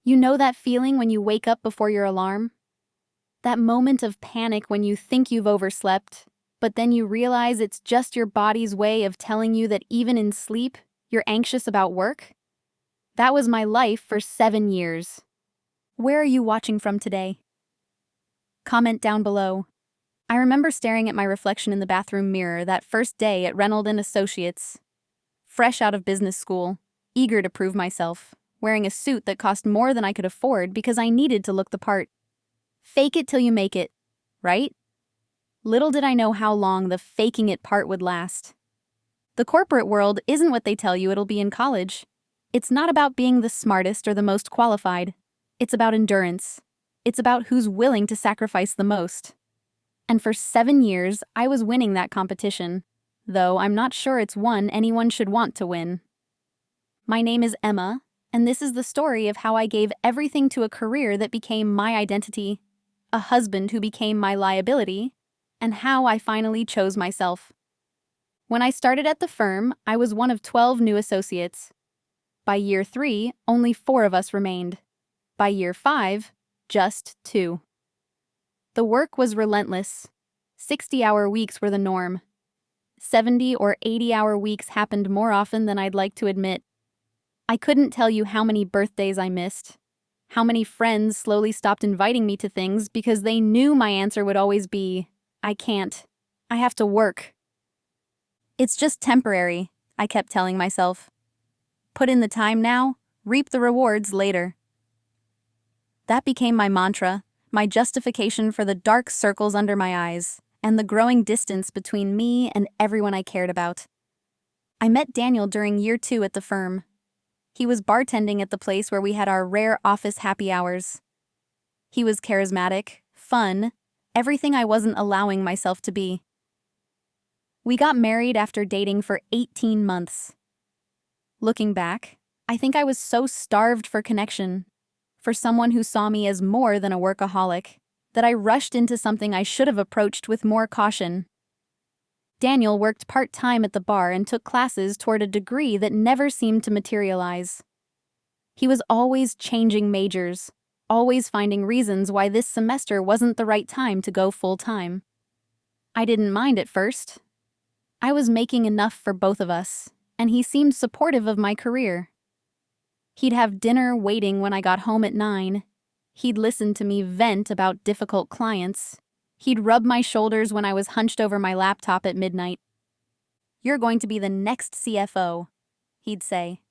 You know that feeling when you wake up before your alarm? That moment of panic when you think you've overslept, but then you realize it's just your body's way of telling you that even in sleep, you're anxious about work? That was my life for 7 years. Where are you watching from today? Comment down below. I remember staring at my reflection in the bathroom mirror that first day at Reynolds and Associates. Fresh out of business school, eager to prove myself, wearing a suit that cost more than I could afford because I needed to look the part. Fake it till you make it, right? Little did I know how long the faking it part would last. The corporate world isn't what they tell you it'll be in college. It's not about being the smartest or the most qualified. It's about endurance. It's about who's willing to sacrifice the most. And for 7 years, I was winning that competition, though I'm not sure it's one anyone should want to win. My name is Emma, and this is the story of how I gave everything to a career that became my identity, a husband who became my liability, and how I finally chose myself. When I started at the firm, I was one of 12 new associates. By year 3, only 4 of us remained. By year 5, just 2. The work was relentless. 60-hour weeks were the norm. 70 or 80-hour weeks happened more often than I'd like to admit. I couldn't tell you how many birthdays I missed, how many friends slowly stopped inviting me to things because they knew my answer would always be, I can't. I have to work. It's just temporary, I kept telling myself. Put in the time now, reap the rewards later. That became my mantra, my justification for the dark circles under my eyes, and the growing distance between me and everyone I cared about. I met Daniel during year 2 at the firm. He was bartending at the place where we had our rare office happy hours. He was charismatic, fun, everything I wasn't allowing myself to be. We got married after dating for 18 months. Looking back, I think I was so starved for connection, for someone who saw me as more than a workaholic, that I rushed into something I should have approached with more caution. Daniel worked part-time at the bar and took classes toward a degree that never seemed to materialize. He was always changing majors, always finding reasons why this semester wasn't the right time to go full-time. I didn't mind at first. I was making enough for both of us, and he seemed supportive of my career. He'd have dinner waiting when I got home at 9. He'd listen to me vent about difficult clients. He'd rub my shoulders when I was hunched over my laptop at midnight. "You're going to be the next CFO," he'd say.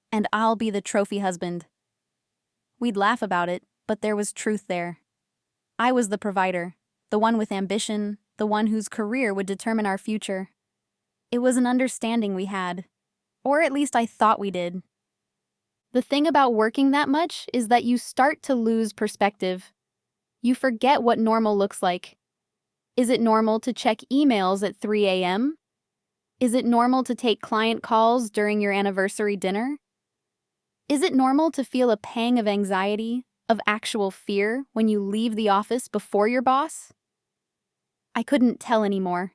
"And I'll be the trophy husband." We'd laugh about it, but there was truth there. I was the provider, the one with ambition, the one whose career would determine our future. It was an understanding we had, or at least I thought we did. The thing about working that much is that you start to lose perspective. You forget what normal looks like. Is it normal to check emails at 3 a.m.? Is it normal to take client calls during your anniversary dinner? Is it normal to feel a pang of anxiety, of actual fear, when you leave the office before your boss? I couldn't tell anymore.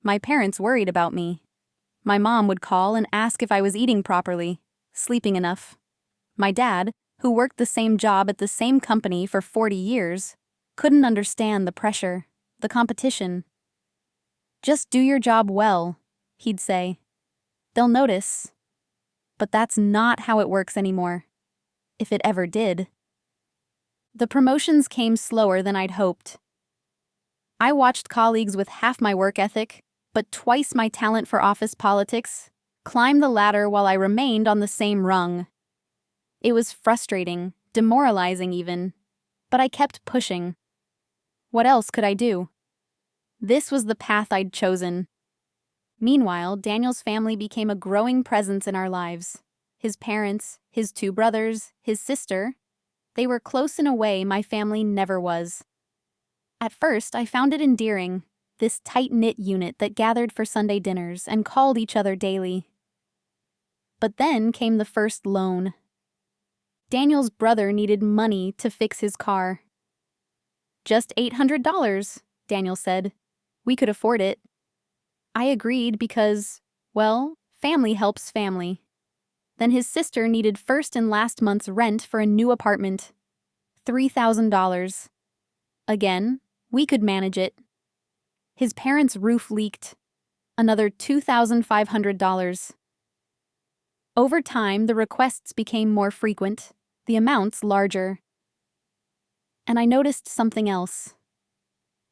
My parents worried about me. My mom would call and ask if I was eating properly, sleeping enough. My dad, who worked the same job at the same company for 40 years, couldn't understand the pressure, the competition. "Just do your job well," he'd say. "They'll notice." But that's not how it works anymore, if it ever did. The promotions came slower than I'd hoped. I watched colleagues with half my work ethic, but twice my talent for office politics, climb the ladder while I remained on the same rung. It was frustrating, demoralizing even, but I kept pushing. What else could I do? This was the path I'd chosen. Meanwhile, Daniel's family became a growing presence in our lives. His parents, his 2 brothers, his sister, they were close in a way my family never was. At first, I found it endearing, this tight-knit unit that gathered for Sunday dinners and called each other daily. But then came the first loan. Daniel's brother needed money to fix his car. "Just $800, Daniel said. We could afford it. I agreed because, well, family helps family. Then his sister needed first and last month's rent for a new apartment. $3,000. Again, we could manage it. His parents' roof leaked. Another $2,500. Over time, the requests became more frequent, the amounts larger. And I noticed something else.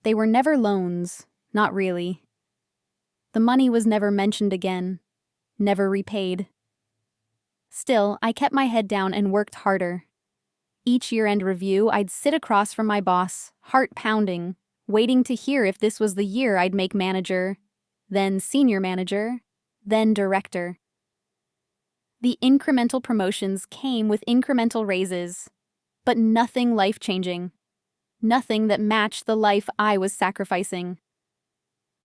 They were never loans, not really. The money was never mentioned again, never repaid. Still, I kept my head down and worked harder. Each year-end review, I'd sit across from my boss, heart pounding, waiting to hear if this was the year I'd make manager, then senior manager, then director. The incremental promotions came with incremental raises, but nothing life-changing. Nothing that matched the life I was sacrificing.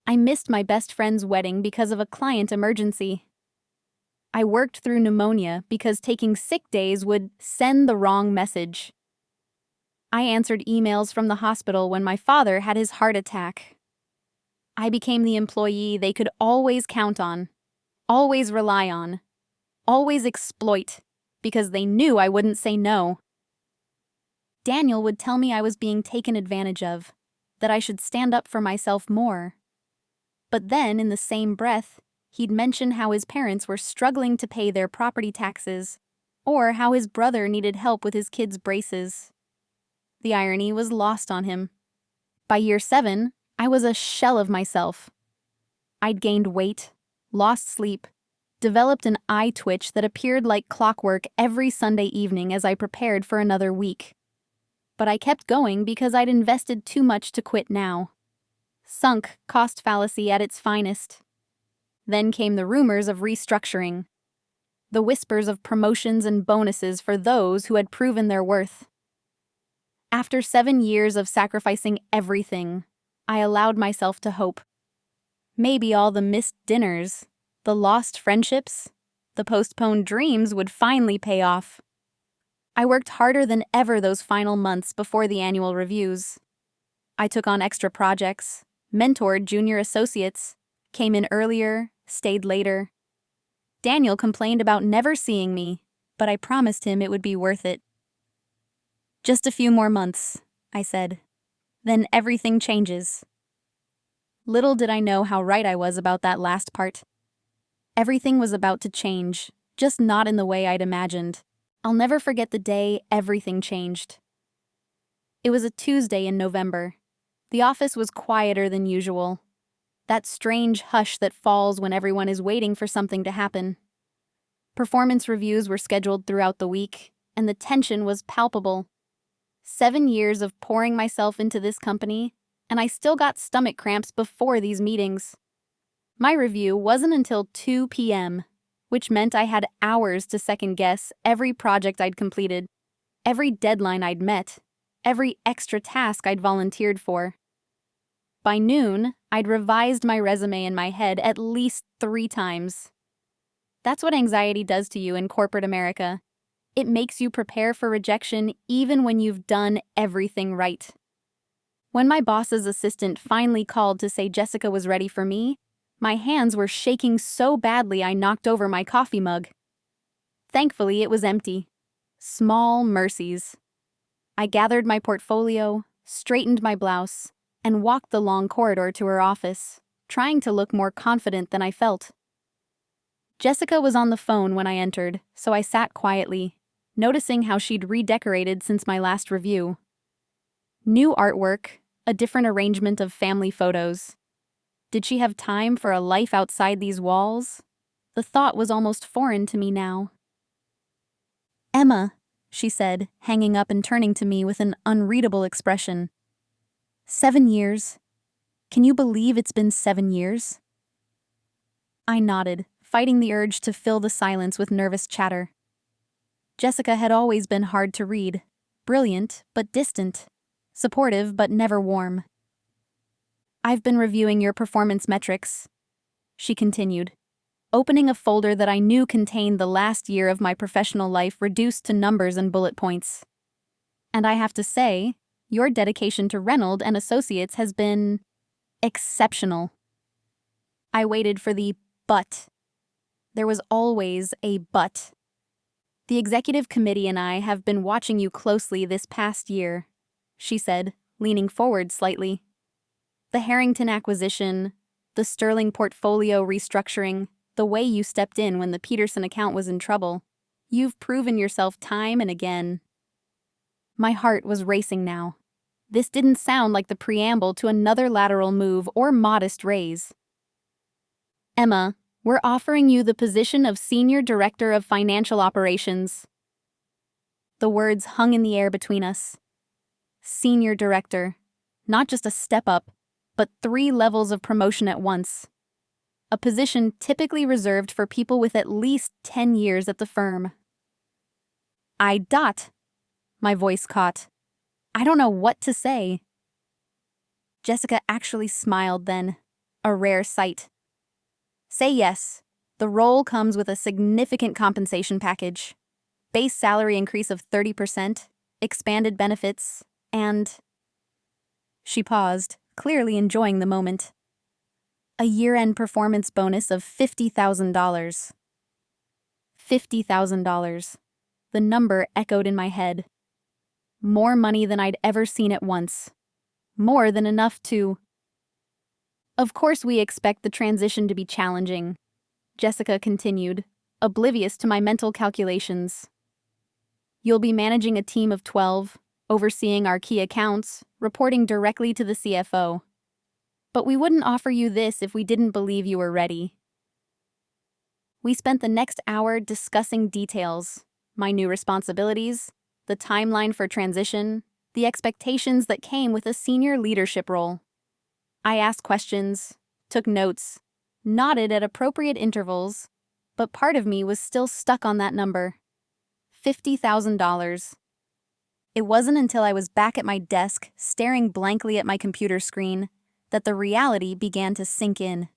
I missed my best friend's wedding because of a client emergency. I worked through pneumonia because taking sick days would send the wrong message. I answered emails from the hospital when my father had his heart attack. I became the employee they could always count on, always rely on, always exploit, because they knew I wouldn't say no. Daniel would tell me I was being taken advantage of, that I should stand up for myself more. But then, in the same breath, he'd mention how his parents were struggling to pay their property taxes, or how his brother needed help with his kids' braces. The irony was lost on him. By year 7, I was a shell of myself. I'd gained weight, lost sleep, developed an eye twitch that appeared like clockwork every Sunday evening as I prepared for another week. But I kept going because I'd invested too much to quit now. Sunk cost fallacy at its finest. Then came the rumors of restructuring, the whispers of promotions and bonuses for those who had proven their worth. After 7 years of sacrificing everything, I allowed myself to hope. Maybe all the missed dinners, the lost friendships, the postponed dreams would finally pay off. I worked harder than ever those final months before the annual reviews. I took on extra projects, mentored junior associates, came in earlier, stayed later. Daniel complained about never seeing me, but I promised him it would be worth it. Just a few more months, I said. Then everything changes. Little did I know how right I was about that last part. Everything was about to change, just not in the way I'd imagined. I'll never forget the day everything changed. It was a Tuesday in November. The office was quieter than usual. That strange hush that falls when everyone is waiting for something to happen. Performance reviews were scheduled throughout the week, and the tension was palpable. 7 years of pouring myself into this company, and I still got stomach cramps before these meetings. My review wasn't until 2 p.m., which meant I had hours to second-guess every project I'd completed, every deadline I'd met, every extra task I'd volunteered for. By noon, I'd revised my resume in my head at least 3 times. That's what anxiety does to you in corporate America. It makes you prepare for rejection even when you've done everything right. When my boss's assistant finally called to say Jessica was ready for me, my hands were shaking so badly I knocked over my coffee mug. Thankfully, it was empty. Small mercies. I gathered my portfolio, straightened my blouse, and walked the long corridor to her office, trying to look more confident than I felt. Jessica was on the phone when I entered, so I sat quietly, noticing how she'd redecorated since my last review. New artwork, a different arrangement of family photos. Did she have time for a life outside these walls? The thought was almost foreign to me now. "Emma," she said, hanging up and turning to me with an unreadable expression. 7 years. Can you believe it's been 7 years? I nodded, fighting the urge to fill the silence with nervous chatter. Jessica had always been hard to read, brilliant but distant, supportive but never warm. "I've been reviewing your performance metrics," she continued, opening a folder that I knew contained the last year of my professional life reduced to numbers and bullet points. "And I have to say, your dedication to Reynolds and Associates has been exceptional." I waited for the but. There was always a but. The executive committee and I have been watching you closely this past year, she said, leaning forward slightly. The Harrington acquisition, the Sterling portfolio restructuring, the way you stepped in when the Peterson account was in trouble. You've proven yourself time and again. My heart was racing now. This didn't sound like the preamble to another lateral move or modest raise. Emma, we're offering you the position of Senior Director of Financial Operations. The words hung in the air between us. Senior Director. Not just a step up, but 3 levels of promotion at once. A position typically reserved for people with at least 10 years at the firm. My voice caught. I don't know what to say. Jessica actually smiled then, a rare sight. Say yes. The role comes with a significant compensation package. Base salary increase of 30%, expanded benefits, and... She paused, clearly enjoying the moment. A year-end performance bonus of $50,000. $50,000. The number echoed in my head. More money than I'd ever seen at once. More than enough to... Of course we expect the transition to be challenging, Jessica continued, oblivious to my mental calculations. You'll be managing a team of 12, overseeing our key accounts, reporting directly to the CFO. But we wouldn't offer you this if we didn't believe you were ready. We spent the next hour discussing details, my new responsibilities, the timeline for transition, the expectations that came with a senior leadership role. I asked questions, took notes, nodded at appropriate intervals, but part of me was still stuck on that number. $50,000. It wasn't until I was back at my desk, staring blankly at my computer screen, that the reality began to sink in.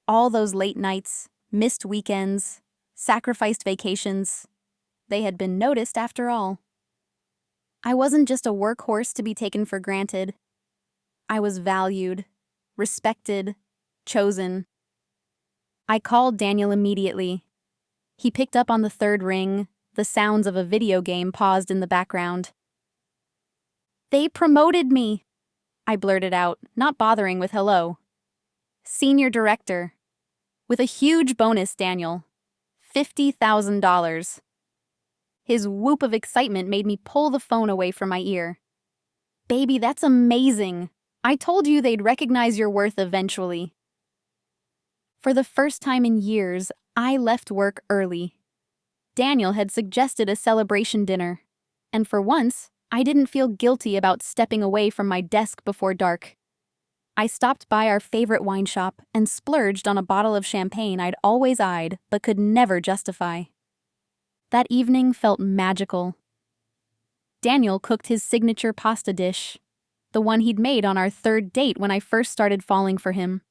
All those late nights, missed weekends, sacrificed vacations, they had been noticed after all. I wasn't just a workhorse to be taken for granted. I was valued, respected, chosen. I called Daniel immediately. He picked up on the third ring, the sounds of a video game paused in the background. They promoted me, I blurted out, not bothering with hello. Senior Director. With a huge bonus, Daniel. $50,000. His whoop of excitement made me pull the phone away from my ear. Baby, that's amazing. I told you they'd recognize your worth eventually. For the first time in years, I left work early. Daniel had suggested a celebration dinner, and for once, I didn't feel guilty about stepping away from my desk before dark. I stopped by our favorite wine shop and splurged on a bottle of champagne I'd always eyed but could never justify. That evening felt magical. Daniel cooked his signature pasta dish, the one he'd made on our 3rd date when I first started falling for him.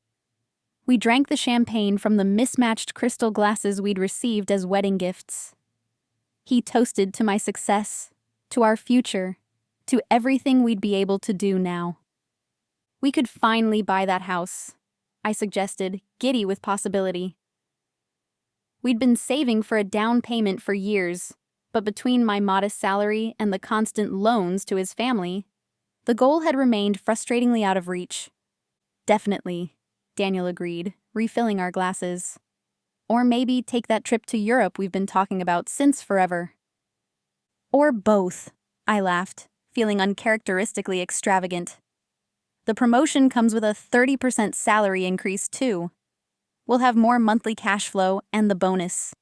We drank the champagne from the mismatched crystal glasses we'd received as wedding gifts. He toasted to my success, to our future, to everything we'd be able to do now. We could finally buy that house, I suggested, giddy with possibility. We'd been saving for a down payment for years, but between my modest salary and the constant loans to his family, the goal had remained frustratingly out of reach. Definitely, Daniel agreed, refilling our glasses. Or maybe take that trip to Europe we've been talking about since forever. Or both, I laughed, feeling uncharacteristically extravagant. The promotion comes with a 30% salary increase too. We'll have more monthly cash flow and the bonus.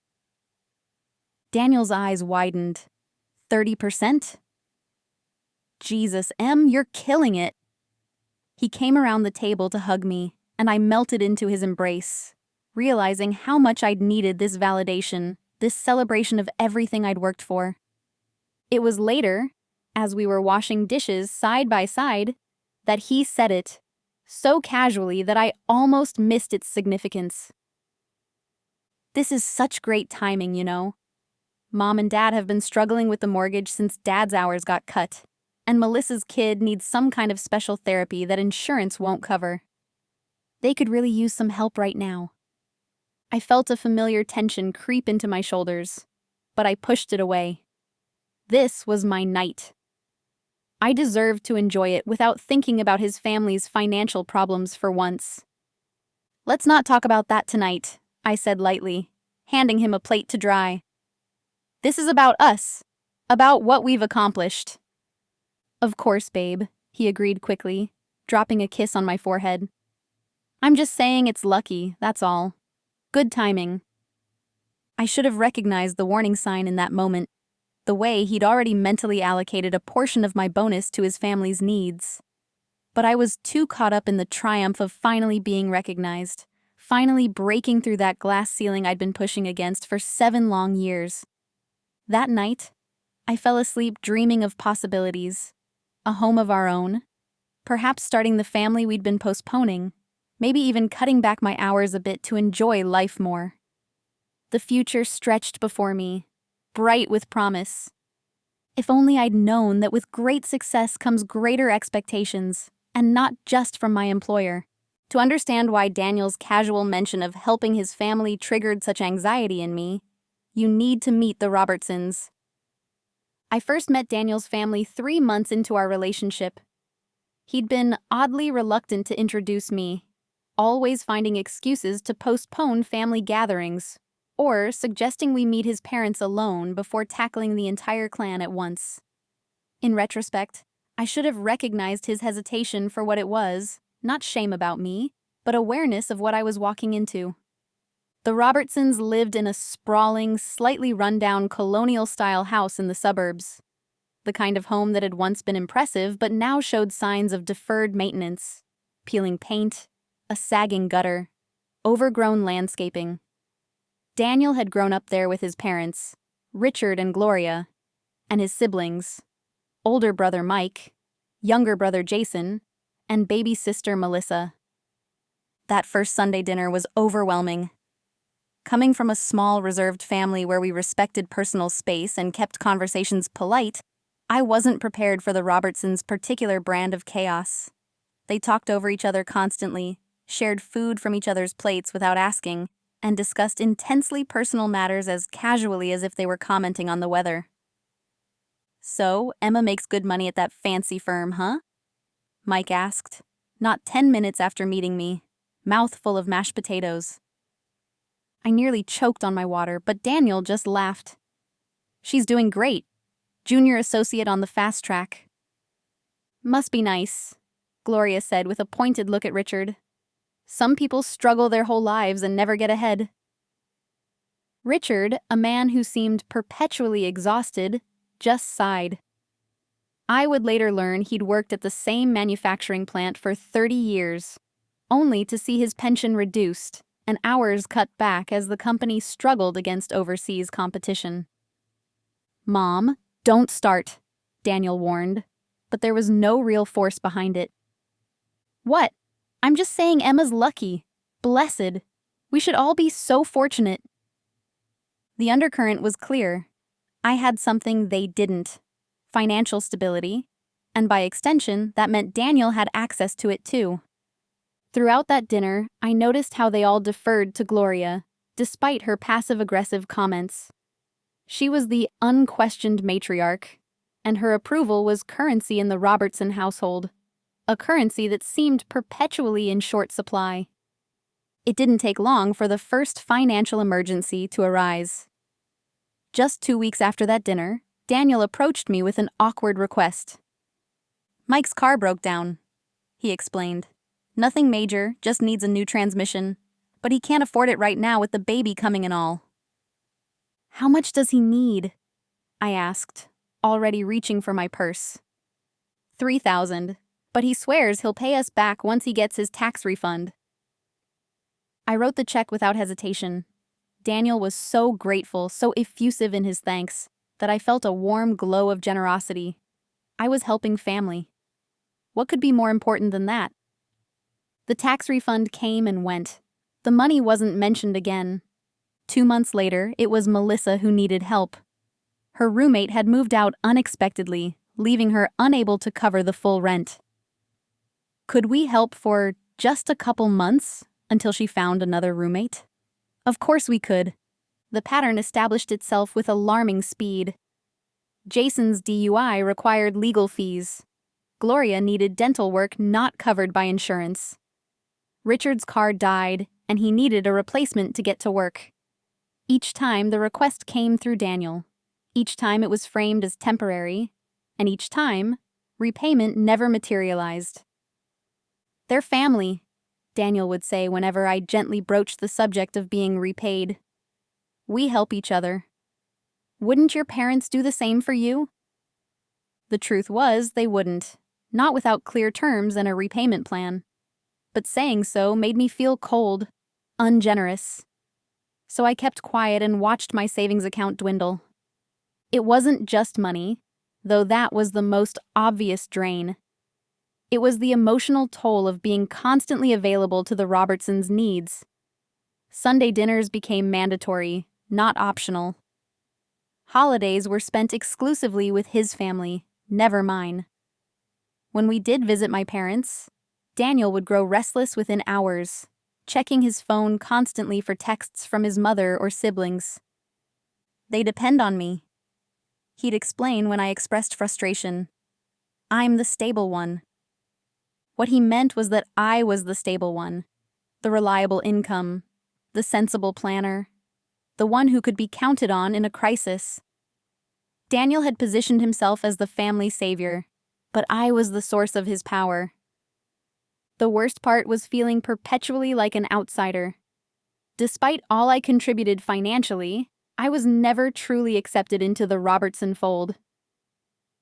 Daniel's eyes widened. 30%? Jesus, Em, you're killing it. He came around the table to hug me, and I melted into his embrace, realizing how much I'd needed this validation, this celebration of everything I'd worked for. It was later, as we were washing dishes side by side, that he said it, so casually that I almost missed its significance. This is such great timing, you know. Mom and Dad have been struggling with the mortgage since Dad's hours got cut, and Melissa's kid needs some kind of special therapy that insurance won't cover. They could really use some help right now. I felt a familiar tension creep into my shoulders. but I pushed it away. This was my night. I deserved to enjoy it without thinking about his family's financial problems for once. "Let's not talk about that tonight," I said lightly, handing him a plate to dry. "This is about us, about what we've accomplished." "Of course, babe," he agreed quickly, dropping a kiss on my forehead. "I'm just saying it's lucky, that's all. Good timing." I should have recognized the warning sign in that moment, the way he'd already mentally allocated a portion of my bonus to his family's needs. But I was too caught up in the triumph of finally being recognized, finally breaking through that glass ceiling I'd been pushing against for 7 long years. That night, I fell asleep dreaming of possibilities, a home of our own, perhaps starting the family we'd been postponing, maybe even cutting back my hours a bit to enjoy life more. The future stretched before me, bright with promise. If only I'd known that with great success comes greater expectations, and not just from my employer. To understand why Daniel's casual mention of helping his family triggered such anxiety in me, you need to meet the Robertsons. I first met Daniel's family 3 months into our relationship. He'd been oddly reluctant to introduce me, always finding excuses to postpone family gatherings, or suggesting we meet his parents alone before tackling the entire clan at once. In retrospect, I should have recognized his hesitation for what it was, not shame about me, but awareness of what I was walking into. The Robertsons lived in a sprawling, slightly run-down colonial-style house in the suburbs, the kind of home that had once been impressive but now showed signs of deferred maintenance, peeling paint, a sagging gutter, overgrown landscaping. Daniel had grown up there with his parents, Richard and Gloria, and his siblings, older brother Mike, younger brother Jason, and baby sister Melissa. That first Sunday dinner was overwhelming. Coming from a small, reserved family where we respected personal space and kept conversations polite, I wasn't prepared for the Robertsons' particular brand of chaos. They talked over each other constantly, shared food from each other's plates without asking, and discussed intensely personal matters as casually as if they were commenting on the weather. "So, Emma makes good money at that fancy firm, huh?" Mike asked, not 10 minutes after meeting me, mouth full of mashed potatoes. I nearly choked on my water, but Daniel just laughed. "She's doing great. Junior associate on the fast track." "Must be nice," Gloria said with a pointed look at Richard. "Some people struggle their whole lives and never get ahead." Richard, a man who seemed perpetually exhausted, just sighed. I would later learn he'd worked at the same manufacturing plant for 30 years, only to see his pension reduced and hours cut back as the company struggled against overseas competition. "Mom, don't start," Daniel warned, but there was no real force behind it. "What? I'm just saying Emma's lucky. Blessed. We should all be so fortunate." The undercurrent was clear. I had something they didn't: financial stability, and by extension, that meant Daniel had access to it too. Throughout that dinner, I noticed how they all deferred to Gloria, despite her passive-aggressive comments. She was the unquestioned matriarch, and her approval was currency in the Robertson household, a currency that seemed perpetually in short supply. It didn't take long for the first financial emergency to arise. Just 2 weeks after that dinner, Daniel approached me with an awkward request. "Mike's car broke down," he explained. "Nothing major, just needs a new transmission, but he can't afford it right now with the baby coming and all." "How much does he need?" I asked, already reaching for my purse. $3,000, but he swears he'll pay us back once he gets his tax refund." I wrote the check without hesitation. Daniel was so grateful, so effusive in his thanks, that I felt a warm glow of generosity. I was helping family. What could be more important than that? The tax refund came and went. The money wasn't mentioned again. 2 months later, it was Melissa who needed help. Her roommate had moved out unexpectedly, leaving her unable to cover the full rent. Could we help for just a couple months until she found another roommate? Of course we could. the pattern established itself with alarming speed. Jason's DUI required legal fees. Gloria needed dental work not covered by insurance. Richard's car died, and he needed a replacement to get to work. Each time, the request came through Daniel. Each time, it was framed as temporary, and each time, repayment never materialized. "They're family," Daniel would say whenever I gently broached the subject of being repaid. "We help each other. Wouldn't your parents do the same for you?" The truth was, they wouldn't, not without clear terms and a repayment plan. But saying so made me feel cold, ungenerous. So I kept quiet and watched my savings account dwindle. It wasn't just money, though that was the most obvious drain. It was the emotional toll of being constantly available to the Robertsons' needs. Sunday dinners became mandatory, not optional. Holidays were spent exclusively with his family, never mine. When we did visit my parents, Daniel would grow restless within hours, checking his phone constantly for texts from his mother or siblings. "They depend on me," he'd explain when I expressed frustration. "I'm the stable one." What he meant was that I was the stable one, the reliable income, the sensible planner, the one who could be counted on in a crisis. Daniel had positioned himself as the family savior, but I was the source of his power. The worst part was feeling perpetually like an outsider. Despite all I contributed financially, I was never truly accepted into the Robertson fold.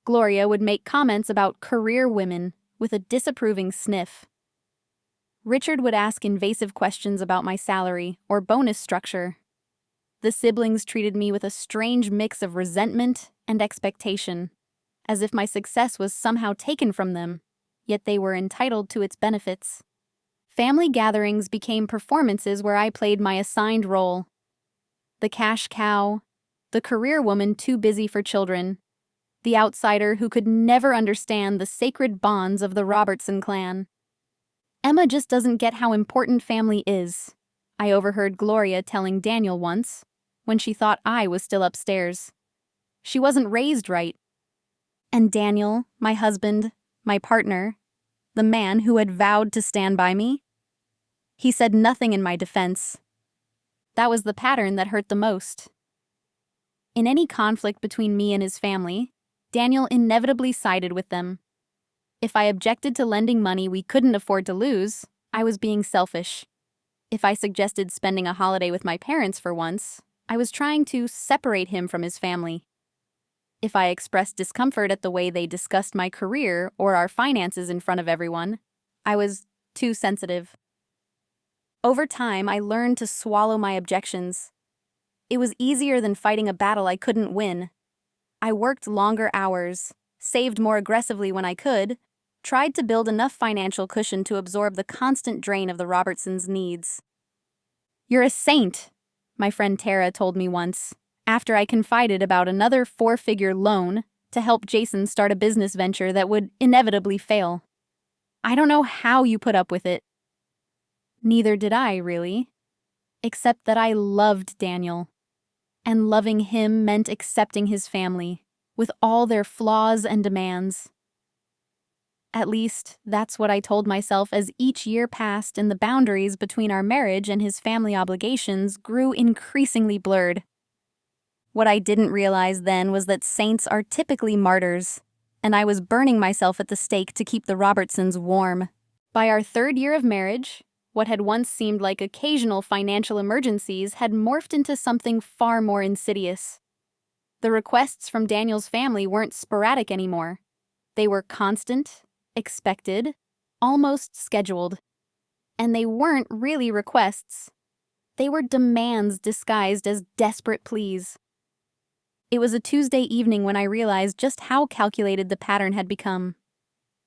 Gloria would make comments about career women with a disapproving sniff. Richard would ask invasive questions about my salary or bonus structure. The siblings treated me with a strange mix of resentment and expectation, as if my success was somehow taken from them, yet they were entitled to its benefits. Family gatherings became performances where I played my assigned role. The cash cow, the career woman too busy for children, the outsider who could never understand the sacred bonds of the Robertson clan. "Emma just doesn't get how important family is," I overheard Gloria telling Daniel once, when she thought I was still upstairs. "She wasn't raised right." And Daniel, my husband, my partner, the man who had vowed to stand by me, he said nothing in my defense. That was the pattern that hurt the most. In any conflict between me and his family, Daniel inevitably sided with them. If I objected to lending money we couldn't afford to lose, I was being selfish. If I suggested spending a holiday with my parents for once, I was trying to separate him from his family. If I expressed discomfort at the way they discussed my career or our finances in front of everyone, I was too sensitive. Over time, I learned to swallow my objections. It was easier than fighting a battle I couldn't win. I worked longer hours, saved more aggressively when I could, tried to build enough financial cushion to absorb the constant drain of the Robertsons' needs. "You're a saint," my friend Tara told me once, after I confided about another 4-figure loan to help Jason start a business venture that would inevitably fail. "I don't know how you put up with it." Neither did I, really. Except that I loved Daniel. And loving him meant accepting his family, with all their flaws and demands. At least, that's what I told myself as each year passed and the boundaries between our marriage and his family obligations grew increasingly blurred. What I didn't realize then was that saints are typically martyrs, and I was burning myself at the stake to keep the Robertsons warm. By our 3rd year of marriage, what had once seemed like occasional financial emergencies had morphed into something far more insidious. The requests from Daniel's family weren't sporadic anymore. They were constant, expected, almost scheduled. And they weren't really requests. They were demands disguised as desperate pleas. It was a Tuesday evening when I realized just how calculated the pattern had become.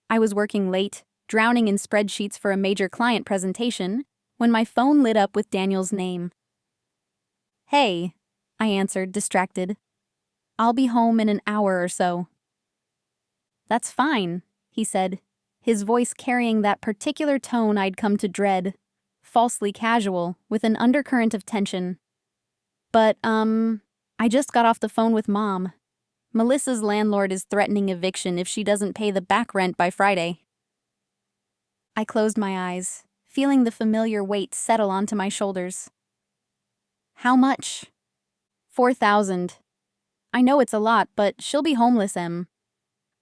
I was working late, drowning in spreadsheets for a major client presentation, when my phone lit up with Daniel's name. "Hey," I answered, distracted. "I'll be home in an hour or so." "That's fine," he said, his voice carrying that particular tone I'd come to dread, falsely casual, with an undercurrent of tension. But, I just got off the phone with Mom. Melissa's landlord is threatening eviction if she doesn't pay the back rent by Friday. I closed my eyes, feeling the familiar weight settle onto my shoulders. How much? 4,000. I know it's a lot, but she'll be homeless, Em.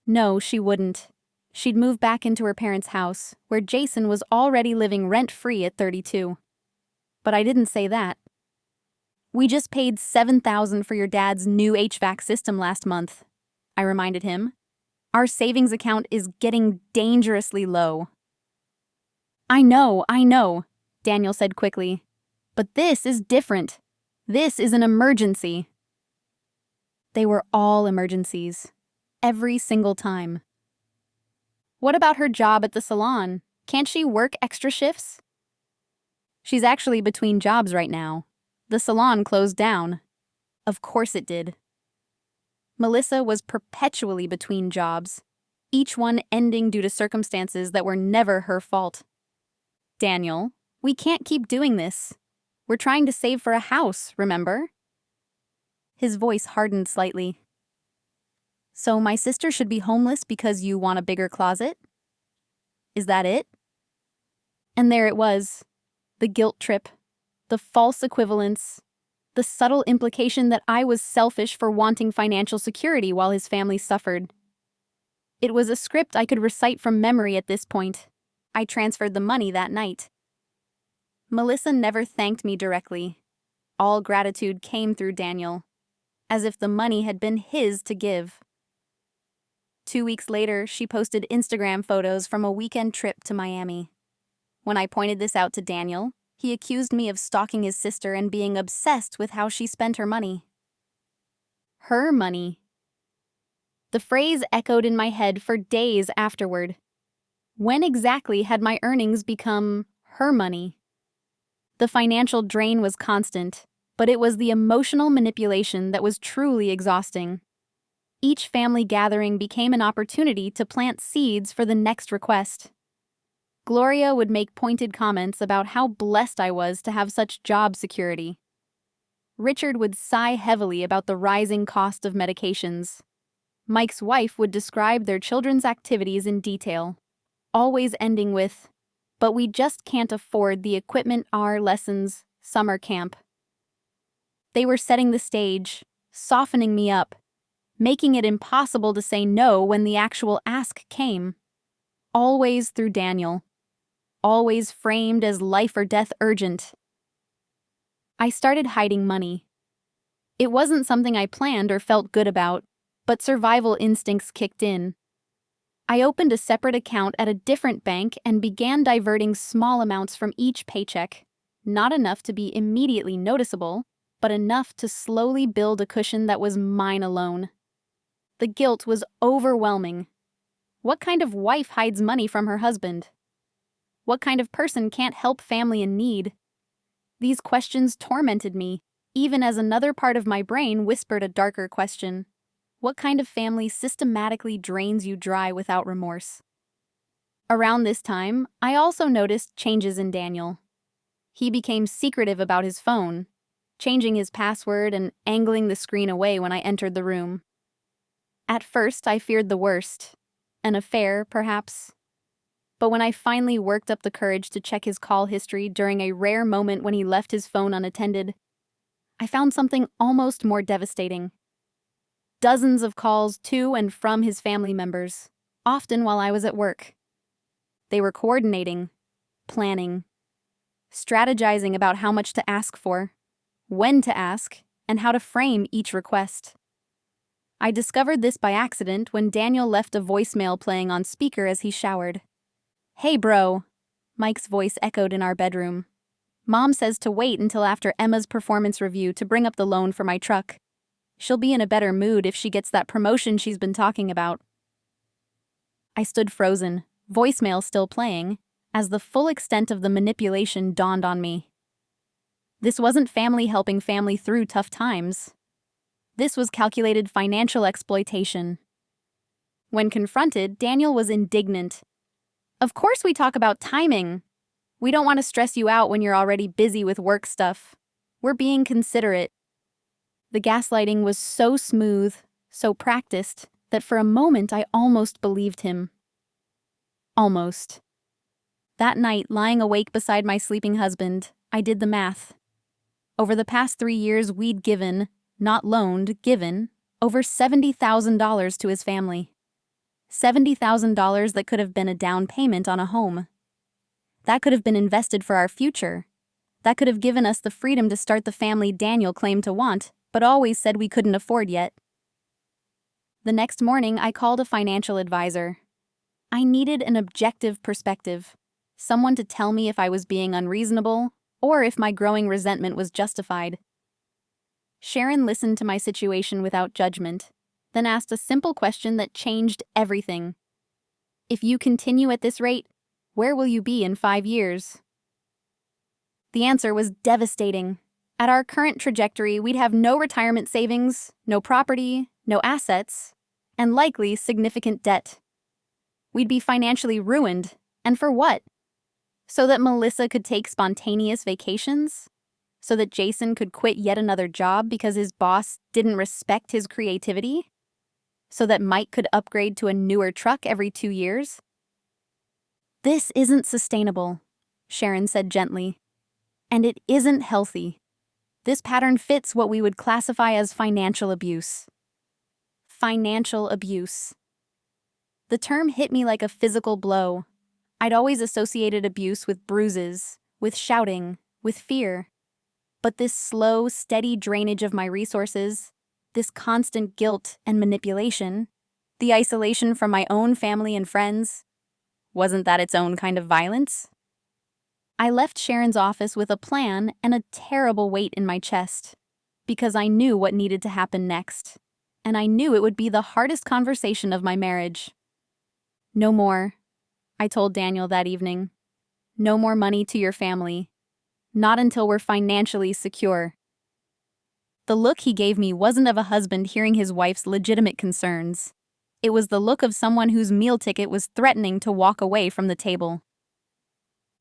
No, she wouldn't. She'd move back into her parents' house, where Jason was already living rent-free at 32. But I didn't say that. We just paid $7,000 for your dad's new HVAC system last month, I reminded him. Our savings account is getting dangerously low. I know, Daniel said quickly. But this is different. This is an emergency. They were all emergencies. Every single time. What about her job at the salon? Can't she work extra shifts? She's actually between jobs right now. The salon closed down. Of course it did. Melissa was perpetually between jobs, each one ending due to circumstances that were never her fault. Daniel, we can't keep doing this. We're trying to save for a house, remember? His voice hardened slightly. So my sister should be homeless because you want a bigger closet? Is that it? And there it was. The guilt trip. The false equivalence. The subtle implication that I was selfish for wanting financial security while his family suffered. It was a script I could recite from memory at this point. I transferred the money that night. Melissa never thanked me directly. All gratitude came through Daniel, as if the money had been his to give. 2 weeks later, she posted Instagram photos from a weekend trip to Miami. When I pointed this out to Daniel, he accused me of stalking his sister and being obsessed with how she spent her money. Her money. The phrase echoed in my head for days afterward. When exactly had my earnings become her money? The financial drain was constant, but it was the emotional manipulation that was truly exhausting. Each family gathering became an opportunity to plant seeds for the next request. Gloria would make pointed comments about how blessed I was to have such job security. Richard would sigh heavily about the rising cost of medications. Mike's wife would describe their children's activities in detail, always ending with, "But we just can't afford the equipment, our lessons, summer camp." They were setting the stage, softening me up, making it impossible to say no when the actual ask came. Always through Daniel. Always framed as life or death urgent. I started hiding money. It wasn't something I planned or felt good about, but survival instincts kicked in. I opened a separate account at a different bank and began diverting small amounts from each paycheck, not enough to be immediately noticeable, but enough to slowly build a cushion that was mine alone. The guilt was overwhelming. What kind of wife hides money from her husband? What kind of person can't help family in need? These questions tormented me, even as another part of my brain whispered a darker question. What kind of family systematically drains you dry without remorse? Around this time, I also noticed changes in Daniel. He became secretive about his phone, changing his password and angling the screen away when I entered the room. At first, I feared the worst. An affair, perhaps. But when I finally worked up the courage to check his call history during a rare moment when he left his phone unattended, I found something almost more devastating. Dozens of calls to and from his family members, often while I was at work. They were coordinating, planning, strategizing about how much to ask for, when to ask, and how to frame each request. I discovered this by accident when Daniel left a voicemail playing on speaker as he showered. "Hey, bro," Mike's voice echoed in our bedroom. "Mom says to wait until after Emma's performance review to bring up the loan for my truck. She'll be in a better mood if she gets that promotion she's been talking about." I stood frozen, voicemail still playing, as the full extent of the manipulation dawned on me. This wasn't family helping family through tough times. This was calculated financial exploitation. When confronted, Daniel was indignant. "Of course we talk about timing. We don't want to stress you out when you're already busy with work stuff. We're being considerate." The gaslighting was so smooth, so practiced, that for a moment I almost believed him. Almost. That night, lying awake beside my sleeping husband, I did the math. Over the past 3 years, we'd given, not loaned, given, over $70,000 to his family. $70,000 that could have been a down payment on a home. That could have been invested for our future. That could have given us the freedom to start the family Daniel claimed to want, but always said we couldn't afford yet. The next morning, I called a financial advisor. I needed an objective perspective, someone to tell me if I was being unreasonable or if my growing resentment was justified. Sharon listened to my situation without judgment, then asked a simple question that changed everything. If you continue at this rate, where will you be in 5 years? The answer was devastating. At our current trajectory, we'd have no retirement savings, no property, no assets, and likely significant debt. We'd be financially ruined, and for what? So that Melissa could take spontaneous vacations? So that Jason could quit yet another job because his boss didn't respect his creativity? So that Mike could upgrade to a newer truck every 2 years? This isn't sustainable, Sharon said gently. And it isn't healthy. This pattern fits what we would classify as financial abuse. Financial abuse. The term hit me like a physical blow. I'd always associated abuse with bruises, with shouting, with fear. But this slow, steady drainage of my resources, this constant guilt and manipulation, the isolation from my own family and friends, wasn't that its own kind of violence? I left Sharon's office with a plan and a terrible weight in my chest, because I knew what needed to happen next, and I knew it would be the hardest conversation of my marriage. No more, I told Daniel that evening. No more money to your family. Not until we're financially secure. The look he gave me wasn't of a husband hearing his wife's legitimate concerns. It was the look of someone whose meal ticket was threatening to walk away from the table.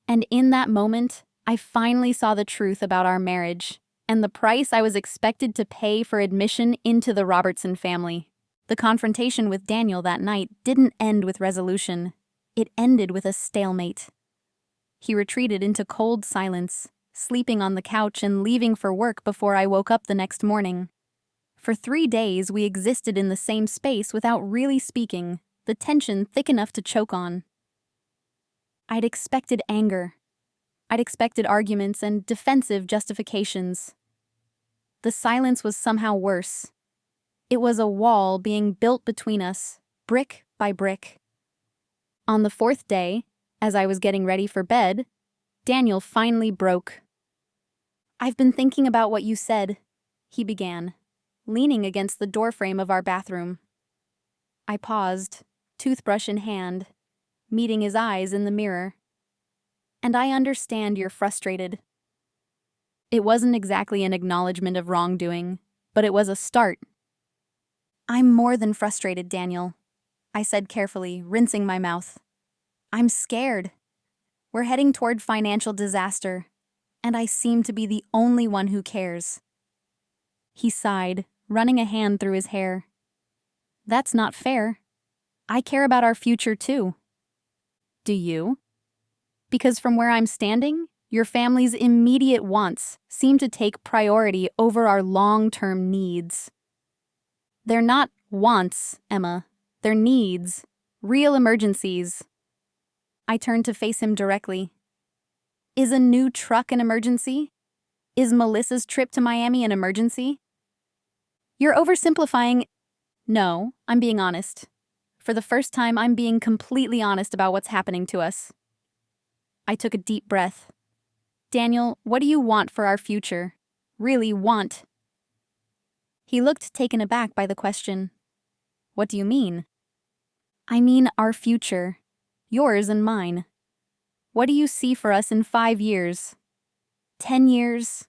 And in that moment, I finally saw the truth about our marriage and the price I was expected to pay for admission into the Robertson family. The confrontation with Daniel that night didn't end with resolution. It ended with a stalemate. He retreated into cold silence, sleeping on the couch and leaving for work before I woke up the next morning. For 3 days, we existed in the same space without really speaking, the tension thick enough to choke on. I'd expected anger. I'd expected arguments and defensive justifications. The silence was somehow worse. It was a wall being built between us, brick by brick. On the 4th day, as I was getting ready for bed, Daniel finally broke. "I've been thinking about what you said," he began, leaning against the doorframe of our bathroom. I paused, toothbrush in hand, meeting his eyes in the mirror. "And I understand you're frustrated." It wasn't exactly an acknowledgement of wrongdoing, but it was a start. "I'm more than frustrated, Daniel," I said carefully, rinsing my mouth. "I'm scared. We're heading toward financial disaster, and I seem to be the only one who cares." He sighed, running a hand through his hair. "That's not fair. I care about our future too." "Do you?" "Because from where I'm standing, your family's immediate wants seem to take priority over our long-term needs." "They're not wants, Emma. They're needs. Real emergencies." I turned to face him directly. "Is a new truck an emergency? Is Melissa's trip to Miami an emergency?" "You're oversimplifying." "No, I'm being honest. For the first time, I'm being completely honest about what's happening to us." I took a deep breath. "Daniel, what do you want for our future? Really want?" He looked taken aback by the question. "What do you mean?" "I mean our future. Yours and mine. What do you see for us in 5 years? 10 years?"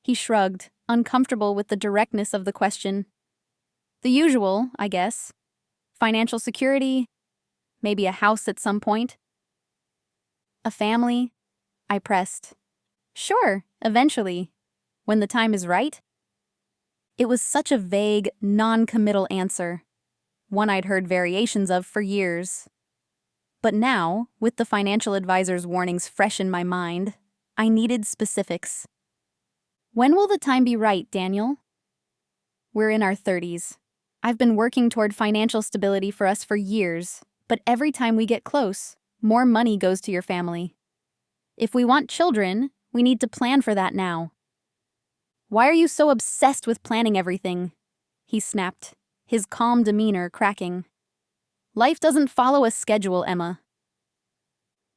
He shrugged, uncomfortable with the directness of the question. "The usual, I guess. Financial security, maybe a house at some point." "A family?" I pressed. "Sure, eventually. When the time is right." It was such a vague, non-committal answer, one I'd heard variations of for years. But now, with the financial advisor's warnings fresh in my mind, I needed specifics. When will the time be right, Daniel? We're in our 30s. I've been working toward financial stability for us for years, but every time we get close, more money goes to your family. If we want children, we need to plan for that now. Why are you so obsessed with planning everything? He snapped, his calm demeanor cracking. Life doesn't follow a schedule, Emma.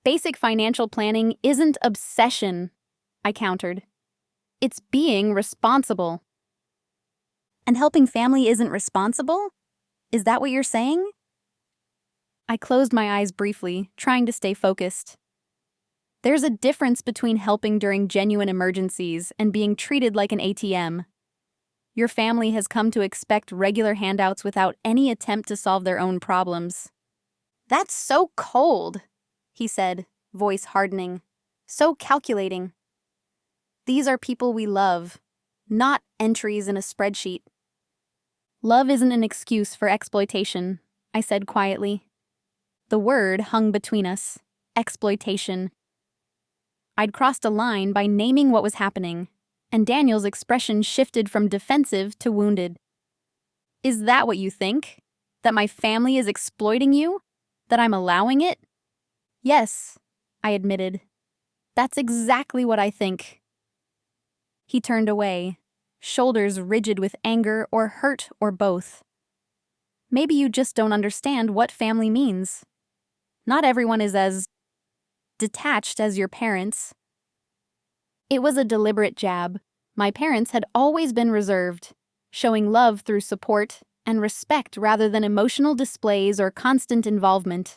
Basic financial planning isn't obsession, I countered. It's being responsible. And helping family isn't responsible? Is that what you're saying? I closed my eyes briefly, trying to stay focused. There's a difference between helping during genuine emergencies and being treated like an ATM. Your family has come to expect regular handouts without any attempt to solve their own problems. That's so cold, he said, voice hardening. So calculating. These are people we love, not entries in a spreadsheet. Love isn't an excuse for exploitation, I said quietly. The word hung between us. Exploitation. I'd crossed a line by naming what was happening, and Daniel's expression shifted from defensive to wounded. Is that what you think? That my family is exploiting you? That I'm allowing it? Yes, I admitted. That's exactly what I think. He turned away, shoulders rigid with anger or hurt or both. Maybe you just don't understand what family means. Not everyone is as detached as your parents. It was a deliberate jab. My parents had always been reserved, showing love through support and respect rather than emotional displays or constant involvement.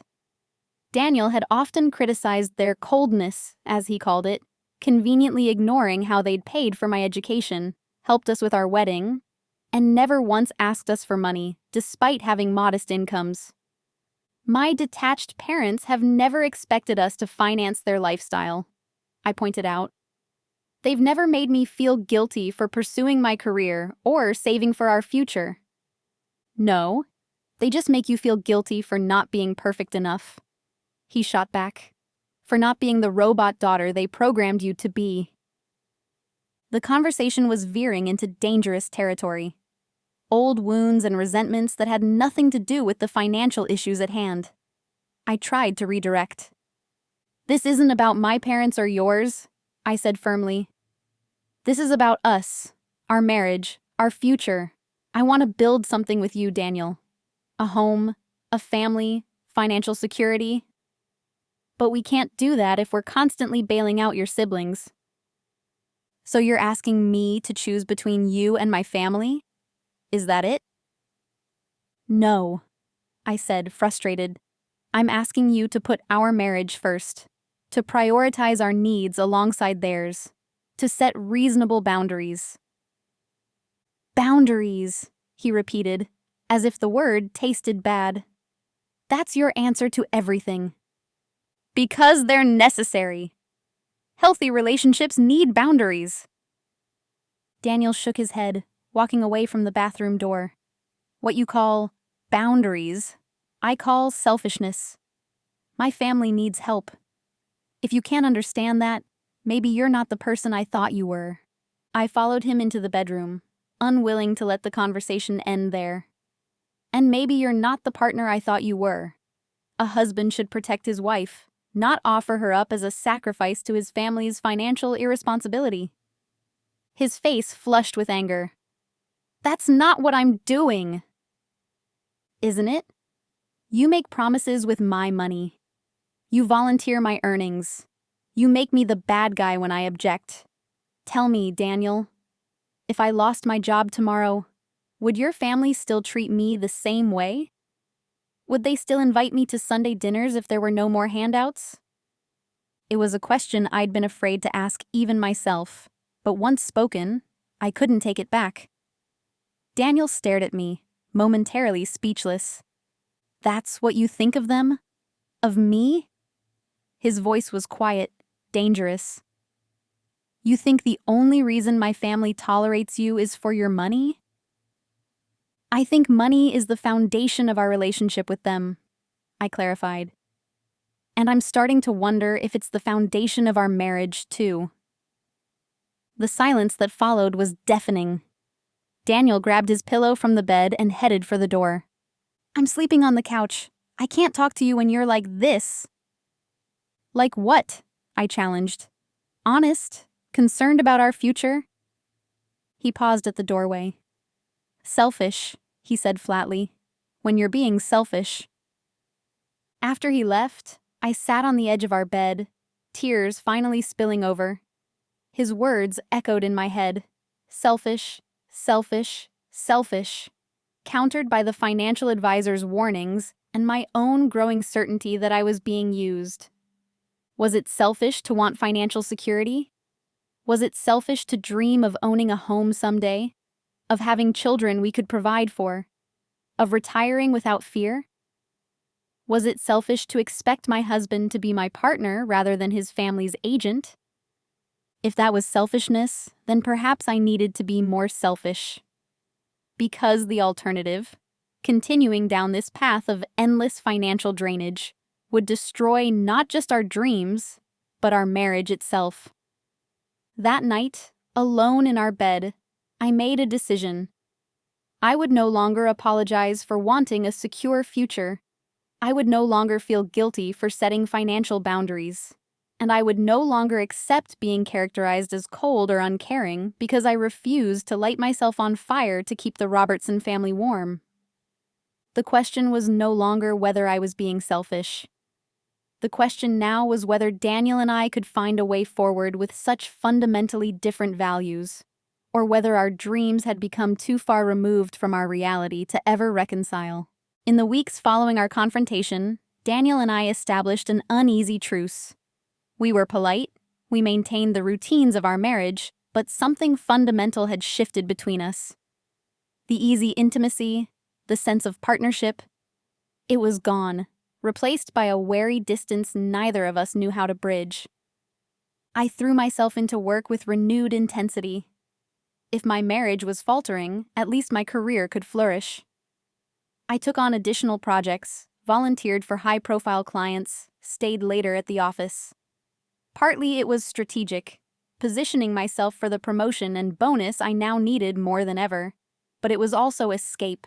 Daniel had often criticized their coldness, as he called it, conveniently ignoring how they'd paid for my education, helped us with our wedding, and never once asked us for money, despite having modest incomes. My detached parents have never expected us to finance their lifestyle, I pointed out. They've never made me feel guilty for pursuing my career or saving for our future. No, they just make you feel guilty for not being perfect enough. He shot back. For not being the robot daughter they programmed you to be. The conversation was veering into dangerous territory. Old wounds and resentments that had nothing to do with the financial issues at hand. I tried to redirect. This isn't about my parents or yours, I said firmly. This is about us, our marriage, our future. I want to build something with you, Daniel. A home, a family, financial security. But we can't do that if we're constantly bailing out your siblings. So you're asking me to choose between you and my family? Is that it? No, I said, frustrated. I'm asking you to put our marriage first, to prioritize our needs alongside theirs, to set reasonable boundaries. Boundaries, he repeated, as if the word tasted bad. That's your answer to everything. Because they're necessary. Healthy relationships need boundaries. Daniel shook his head, walking away from the bathroom door. What you call boundaries, I call selfishness. My family needs help. If you can't understand that, maybe you're not the person I thought you were. I followed him into the bedroom, unwilling to let the conversation end there. And maybe you're not the partner I thought you were. A husband should protect his wife, not offer her up as a sacrifice to his family's financial irresponsibility. His face flushed with anger. That's not what I'm doing. Isn't it? You make promises with my money. You volunteer my earnings. You make me the bad guy when I object. Tell me, Daniel, if I lost my job tomorrow, would your family still treat me the same way? Would they still invite me to Sunday dinners if there were no more handouts? It was a question I'd been afraid to ask even myself, but once spoken, I couldn't take it back. Daniel stared at me, momentarily speechless. That's what you think of them? Of me? His voice was quiet, dangerous. You think the only reason my family tolerates you is for your money? I think money is the foundation of our relationship with them, I clarified. And I'm starting to wonder if it's the foundation of our marriage, too. The silence that followed was deafening. Daniel grabbed his pillow from the bed and headed for the door. I'm sleeping on the couch. I can't talk to you when you're like this. Like what? I challenged. Honest? Concerned about our future? He paused at the doorway. Selfish, he said flatly. When you're being selfish. After he left, I sat on the edge of our bed, tears finally spilling over. His words echoed in my head. Selfish, selfish, selfish. Countered by the financial advisor's warnings and my own growing certainty that I was being used. Was it selfish to want financial security? Was it selfish to dream of owning a home someday? Of having children we could provide for? Of retiring without fear? Was it selfish to expect my husband to be my partner rather than his family's agent? If that was selfishness, then perhaps I needed to be more selfish. Because the alternative, continuing down this path of endless financial drainage, would destroy not just our dreams, but our marriage itself. That night, alone in our bed, I made a decision. I would no longer apologize for wanting a secure future. I would no longer feel guilty for setting financial boundaries. And I would no longer accept being characterized as cold or uncaring because I refused to light myself on fire to keep the Robertson family warm. The question was no longer whether I was being selfish. The question now was whether Daniel and I could find a way forward with such fundamentally different values, or whether our dreams had become too far removed from our reality to ever reconcile. In the weeks following our confrontation, Daniel and I established an uneasy truce. We were polite, we maintained the routines of our marriage, but something fundamental had shifted between us. The easy intimacy, the sense of partnership, it was gone, replaced by a wary distance neither of us knew how to bridge. I threw myself into work with renewed intensity. If my marriage was faltering, at least my career could flourish. I took on additional projects, volunteered for high-profile clients, stayed later at the office. Partly it was strategic, positioning myself for the promotion and bonus I now needed more than ever. But it was also escape.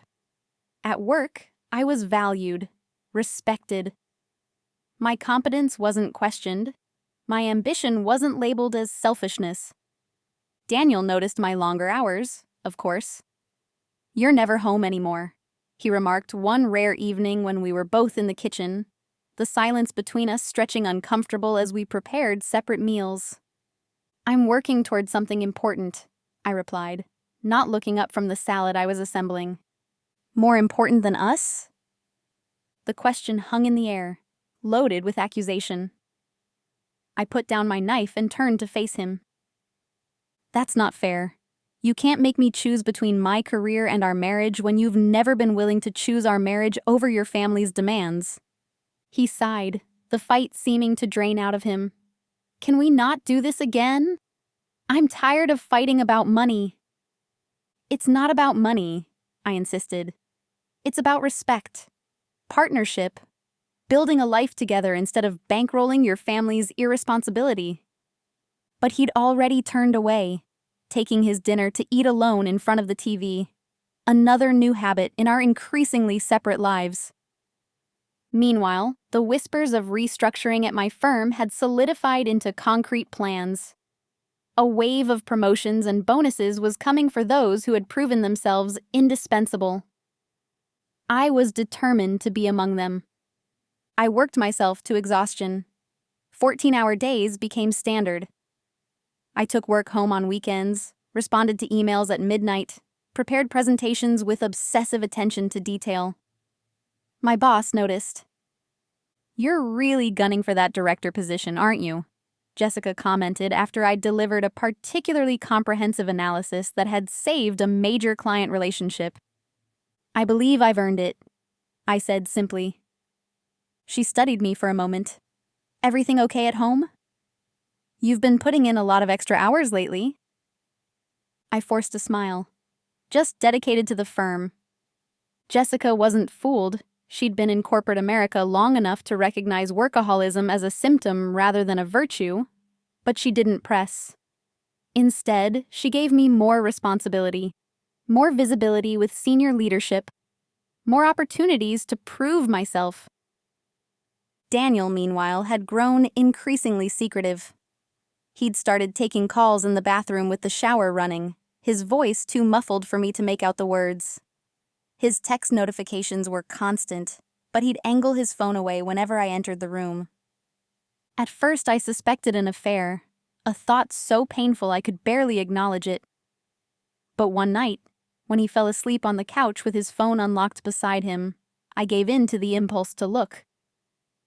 At work, I was valued, respected. My competence wasn't questioned. My ambition wasn't labeled as selfishness. Daniel noticed my longer hours, of course. You're never home anymore, he remarked one rare evening when we were both in the kitchen, the silence between us stretching uncomfortable as we prepared separate meals. I'm working toward something important, I replied, not looking up from the salad I was assembling. More important than us? The question hung in the air, loaded with accusation. I put down my knife and turned to face him. That's not fair. You can't make me choose between my career and our marriage when you've never been willing to choose our marriage over your family's demands. He sighed, the fight seeming to drain out of him. Can we not do this again? I'm tired of fighting about money. It's not about money, I insisted. It's about respect, partnership, building a life together instead of bankrolling your family's irresponsibility. But he'd already turned away, taking his dinner to eat alone in front of the TV. Another new habit in our increasingly separate lives. Meanwhile, the whispers of restructuring at my firm had solidified into concrete plans. A wave of promotions and bonuses was coming for those who had proven themselves indispensable. I was determined to be among them. I worked myself to exhaustion. 14-hour days became standard. I took work home on weekends, responded to emails at midnight, prepared presentations with obsessive attention to detail. My boss noticed. You're really gunning for that director position, aren't you? Jessica commented after I'd delivered a particularly comprehensive analysis that had saved a major client relationship. I believe I've earned it, I said simply. She studied me for a moment. Everything okay at home? You've been putting in a lot of extra hours lately. I forced a smile. Just dedicated to the firm. Jessica wasn't fooled. She'd been in corporate America long enough to recognize workaholism as a symptom rather than a virtue, but she didn't press. Instead, she gave me more responsibility, more visibility with senior leadership, more opportunities to prove myself. Daniel, meanwhile, had grown increasingly secretive. He'd started taking calls in the bathroom with the shower running, his voice too muffled for me to make out the words. His text notifications were constant, but he'd angle his phone away whenever I entered the room. At first, I suspected an affair, a thought so painful I could barely acknowledge it. But one night, when he fell asleep on the couch with his phone unlocked beside him, I gave in to the impulse to look.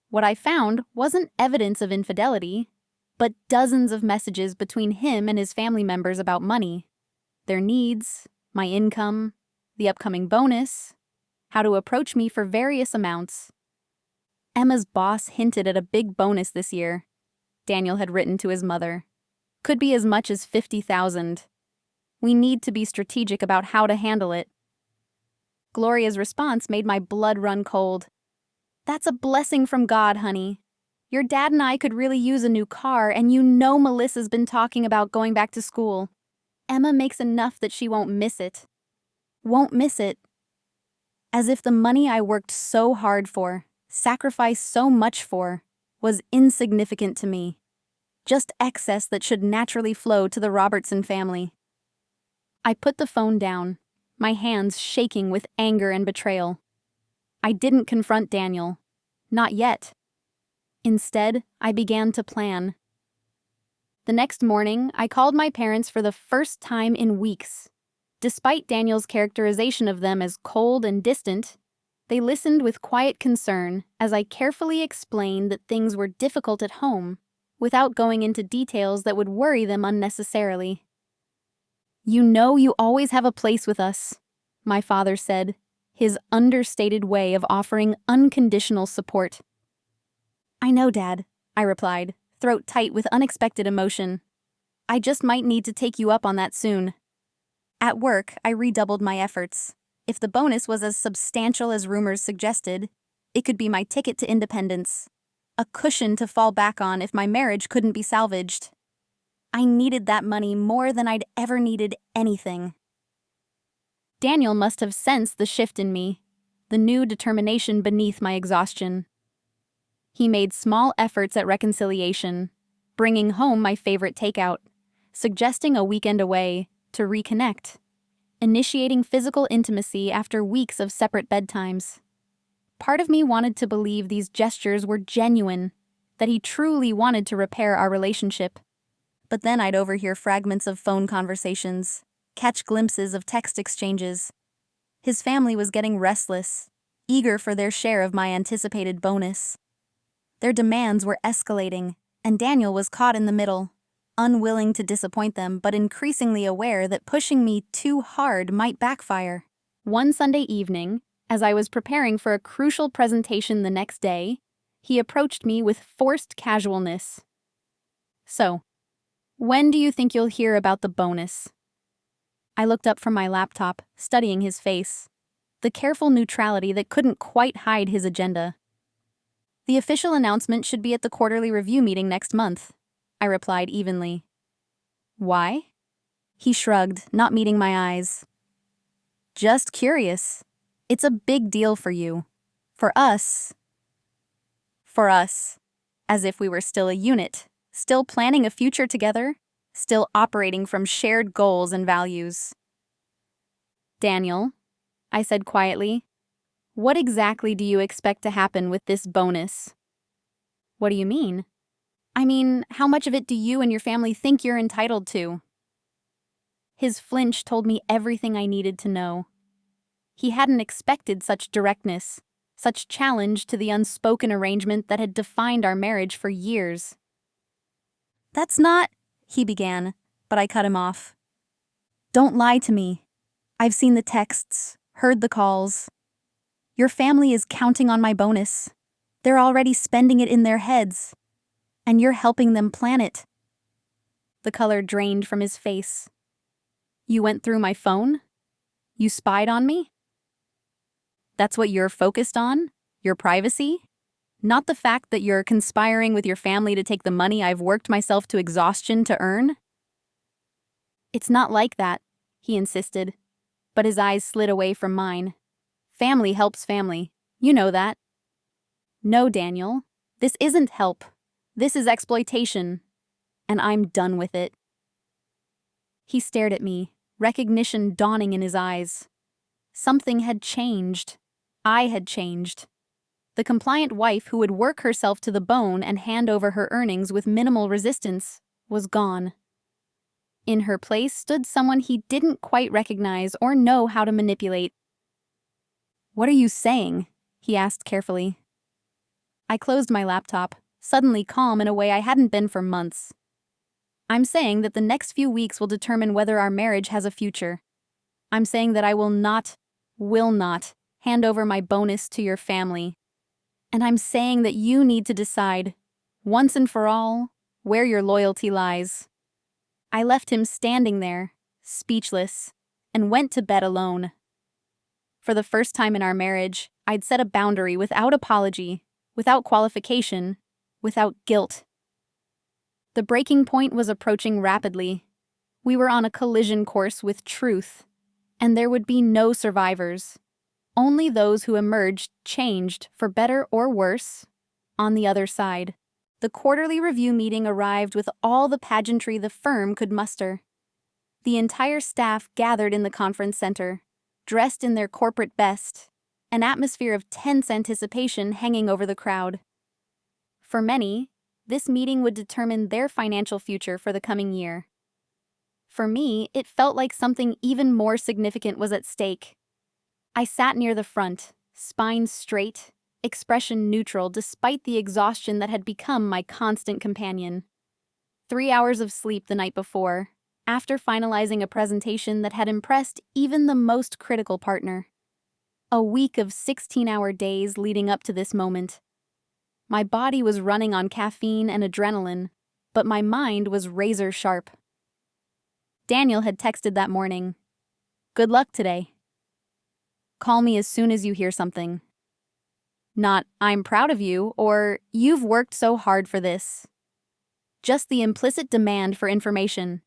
What I found wasn't evidence of infidelity, but dozens of messages between him and his family members about money, their needs, my income, the upcoming bonus, how to approach me for various amounts. Emma's boss hinted at a big bonus this year, Daniel had written to his mother. Could be as much as 50,000. We need to be strategic about how to handle it. Gloria's response made my blood run cold. That's a blessing from God, honey. Your dad and I could really use a new car, and you know Melissa's been talking about going back to school. Emma makes enough that she won't miss it. Won't miss it. As if the money I worked so hard for, sacrificed so much for, was insignificant to me. Just excess that should naturally flow to the Robertson family. I put the phone down, my hands shaking with anger and betrayal. I didn't confront Daniel. Not yet. Instead, I began to plan. The next morning, I called my parents for the first time in weeks. Despite Daniel's characterization of them as cold and distant, they listened with quiet concern as I carefully explained that things were difficult at home, without going into details that would worry them unnecessarily. You know you always have a place with us, my father said, his understated way of offering unconditional support. I know, Dad, I replied, throat tight with unexpected emotion. I just might need to take you up on that soon. At work, I redoubled my efforts. If the bonus was as substantial as rumors suggested, it could be my ticket to independence, a cushion to fall back on if my marriage couldn't be salvaged. I needed that money more than I'd ever needed anything. Daniel must have sensed the shift in me, the new determination beneath my exhaustion. He made small efforts at reconciliation, bringing home my favorite takeout, suggesting a weekend away to reconnect, initiating physical intimacy after weeks of separate bedtimes. Part of me wanted to believe these gestures were genuine, that he truly wanted to repair our relationship. But then I'd overhear fragments of phone conversations, catch glimpses of text exchanges. His family was getting restless, eager for their share of my anticipated bonus. Their demands were escalating, and Daniel was caught in the middle, unwilling to disappoint them but increasingly aware that pushing me too hard might backfire. One Sunday evening, as I was preparing for a crucial presentation the next day, he approached me with forced casualness. So, when do you think you'll hear about the bonus? I looked up from my laptop, studying his face, the careful neutrality that couldn't quite hide his agenda. The official announcement should be at the quarterly review meeting next month, I replied evenly. Why? He shrugged, not meeting my eyes. Just curious. It's a big deal for you. For us. As if we were still a unit, still planning a future together, still operating from shared goals and values. Daniel, I said quietly, what exactly do you expect to happen with this bonus? What do you mean? I mean, how much of it do you and your family think you're entitled to? His flinch told me everything I needed to know. He hadn't expected such directness, such challenge to the unspoken arrangement that had defined our marriage for years. That's not, he began, but I cut him off. Don't lie to me. I've seen the texts, heard the calls. Your family is counting on my bonus. They're already spending it in their heads. And you're helping them plan it. The color drained from his face. You went through my phone? You spied on me? That's what you're focused on? Your privacy? Not the fact that you're conspiring with your family to take the money I've worked myself to exhaustion to earn? It's not like that, he insisted, but his eyes slid away from mine. Family helps family. You know that. No, Daniel. This isn't help. This is exploitation. And I'm done with it. He stared at me, recognition dawning in his eyes. Something had changed. I had changed. The compliant wife who would work herself to the bone and hand over her earnings with minimal resistance was gone. In her place stood someone he didn't quite recognize or know how to manipulate. "What are you saying?" he asked carefully. I closed my laptop, suddenly calm in a way I hadn't been for months. "I'm saying that the next few weeks will determine whether our marriage has a future. I'm saying that I will not hand over my bonus to your family. And I'm saying that you need to decide, once and for all, where your loyalty lies." I left him standing there, speechless, and went to bed alone. For the first time in our marriage, I'd set a boundary without apology, without qualification, without guilt. The breaking point was approaching rapidly. We were on a collision course with truth, and there would be no survivors. Only those who emerged changed, for better or worse, on the other side. The quarterly review meeting arrived with all the pageantry the firm could muster. The entire staff gathered in the conference center, dressed in their corporate best, an atmosphere of tense anticipation hanging over the crowd. For many, this meeting would determine their financial future for the coming year. For me, it felt like something even more significant was at stake. I sat near the front, spine straight, expression neutral despite the exhaustion that had become my constant companion. 3 hours of sleep the night before, after finalizing a presentation that had impressed even the most critical partner. A week of 16-hour days leading up to this moment. My body was running on caffeine and adrenaline, but my mind was razor sharp. Daniel had texted that morning, "Good luck today. Call me as soon as you hear something." Not, "I'm proud of you," or "You've worked so hard for this." Just the implicit demand for information.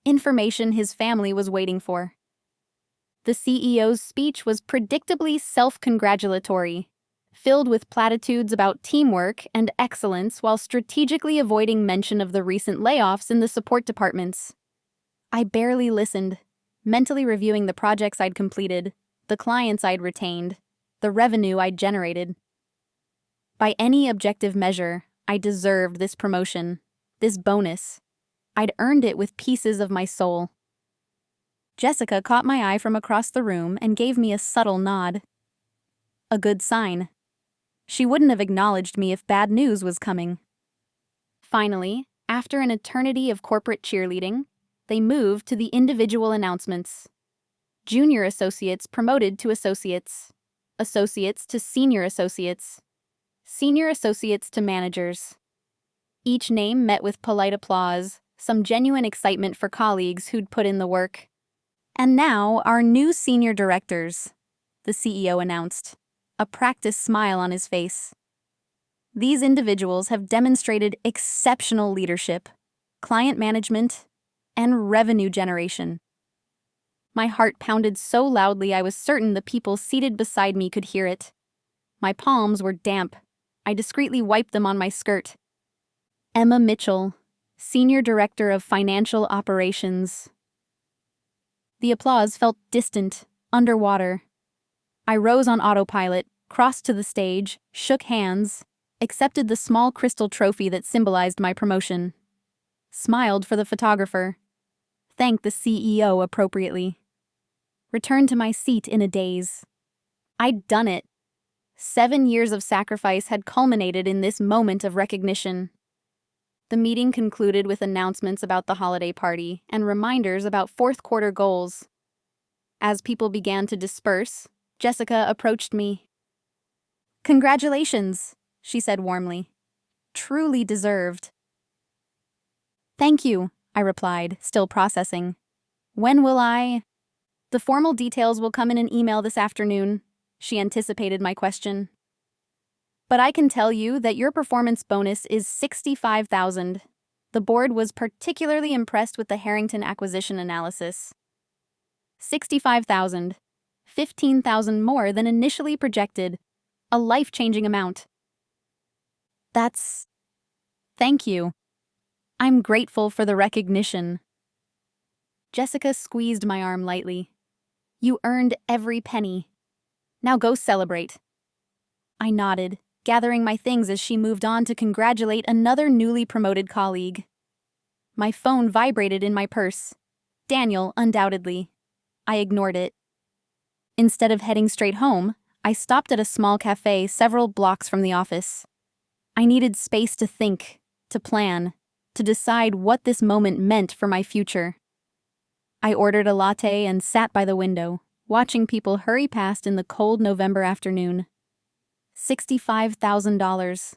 Information his family was waiting for. The CEO's speech was predictably self-congratulatory, filled with platitudes about teamwork and excellence while strategically avoiding mention of the recent layoffs in the support departments. I barely listened, mentally reviewing the projects I'd completed, the clients I'd retained, the revenue I'd generated. By any objective measure, I deserved this promotion, this bonus. I'd earned it with pieces of my soul. Jessica caught my eye from across the room and gave me a subtle nod. A good sign. She wouldn't have acknowledged me if bad news was coming. Finally, after an eternity of corporate cheerleading, they moved to the individual announcements. Junior associates promoted to associates, associates to senior associates, senior associates to managers. Each name met with polite applause, some genuine excitement for colleagues who'd put in the work. "And now, our new senior directors," the CEO announced, a practiced smile on his face. "These individuals have demonstrated exceptional leadership, client management, and revenue generation." My heart pounded so loudly I was certain the people seated beside me could hear it. My palms were damp. I discreetly wiped them on my skirt. Emma Mitchell, Senior Director of Financial Operations. The applause felt distant, underwater. I rose on autopilot, crossed to the stage, shook hands, accepted the small crystal trophy that symbolized my promotion, smiled for the photographer, thanked the CEO appropriately, returned to my seat in a daze. I'd done it. 7 years of sacrifice had culminated in this moment of recognition. The meeting concluded with announcements about the holiday party and reminders about fourth-quarter goals. As people began to disperse, Jessica approached me. "Congratulations," she said warmly. "Truly deserved." "Thank you," I replied, still processing. "When will I—" "The formal details will come in an email this afternoon," She anticipated my question. But I can tell you that your performance bonus is 65,000. The board was particularly impressed with the Harrington acquisition analysis. 65,000. 15,000 more than initially projected. A life-changing amount. Thank you. I'm grateful for the recognition. Jessica squeezed my arm lightly. You earned every penny. Now go celebrate. I nodded, gathering my things as she moved on to congratulate another newly promoted colleague. My phone vibrated in my purse. Daniel, undoubtedly. I ignored it. Instead of heading straight home, I stopped at a small cafe several blocks from the office. I needed space to think, to plan, to decide what this moment meant for my future. I ordered a latte and sat by the window, watching people hurry past in the cold November afternoon. $65,000.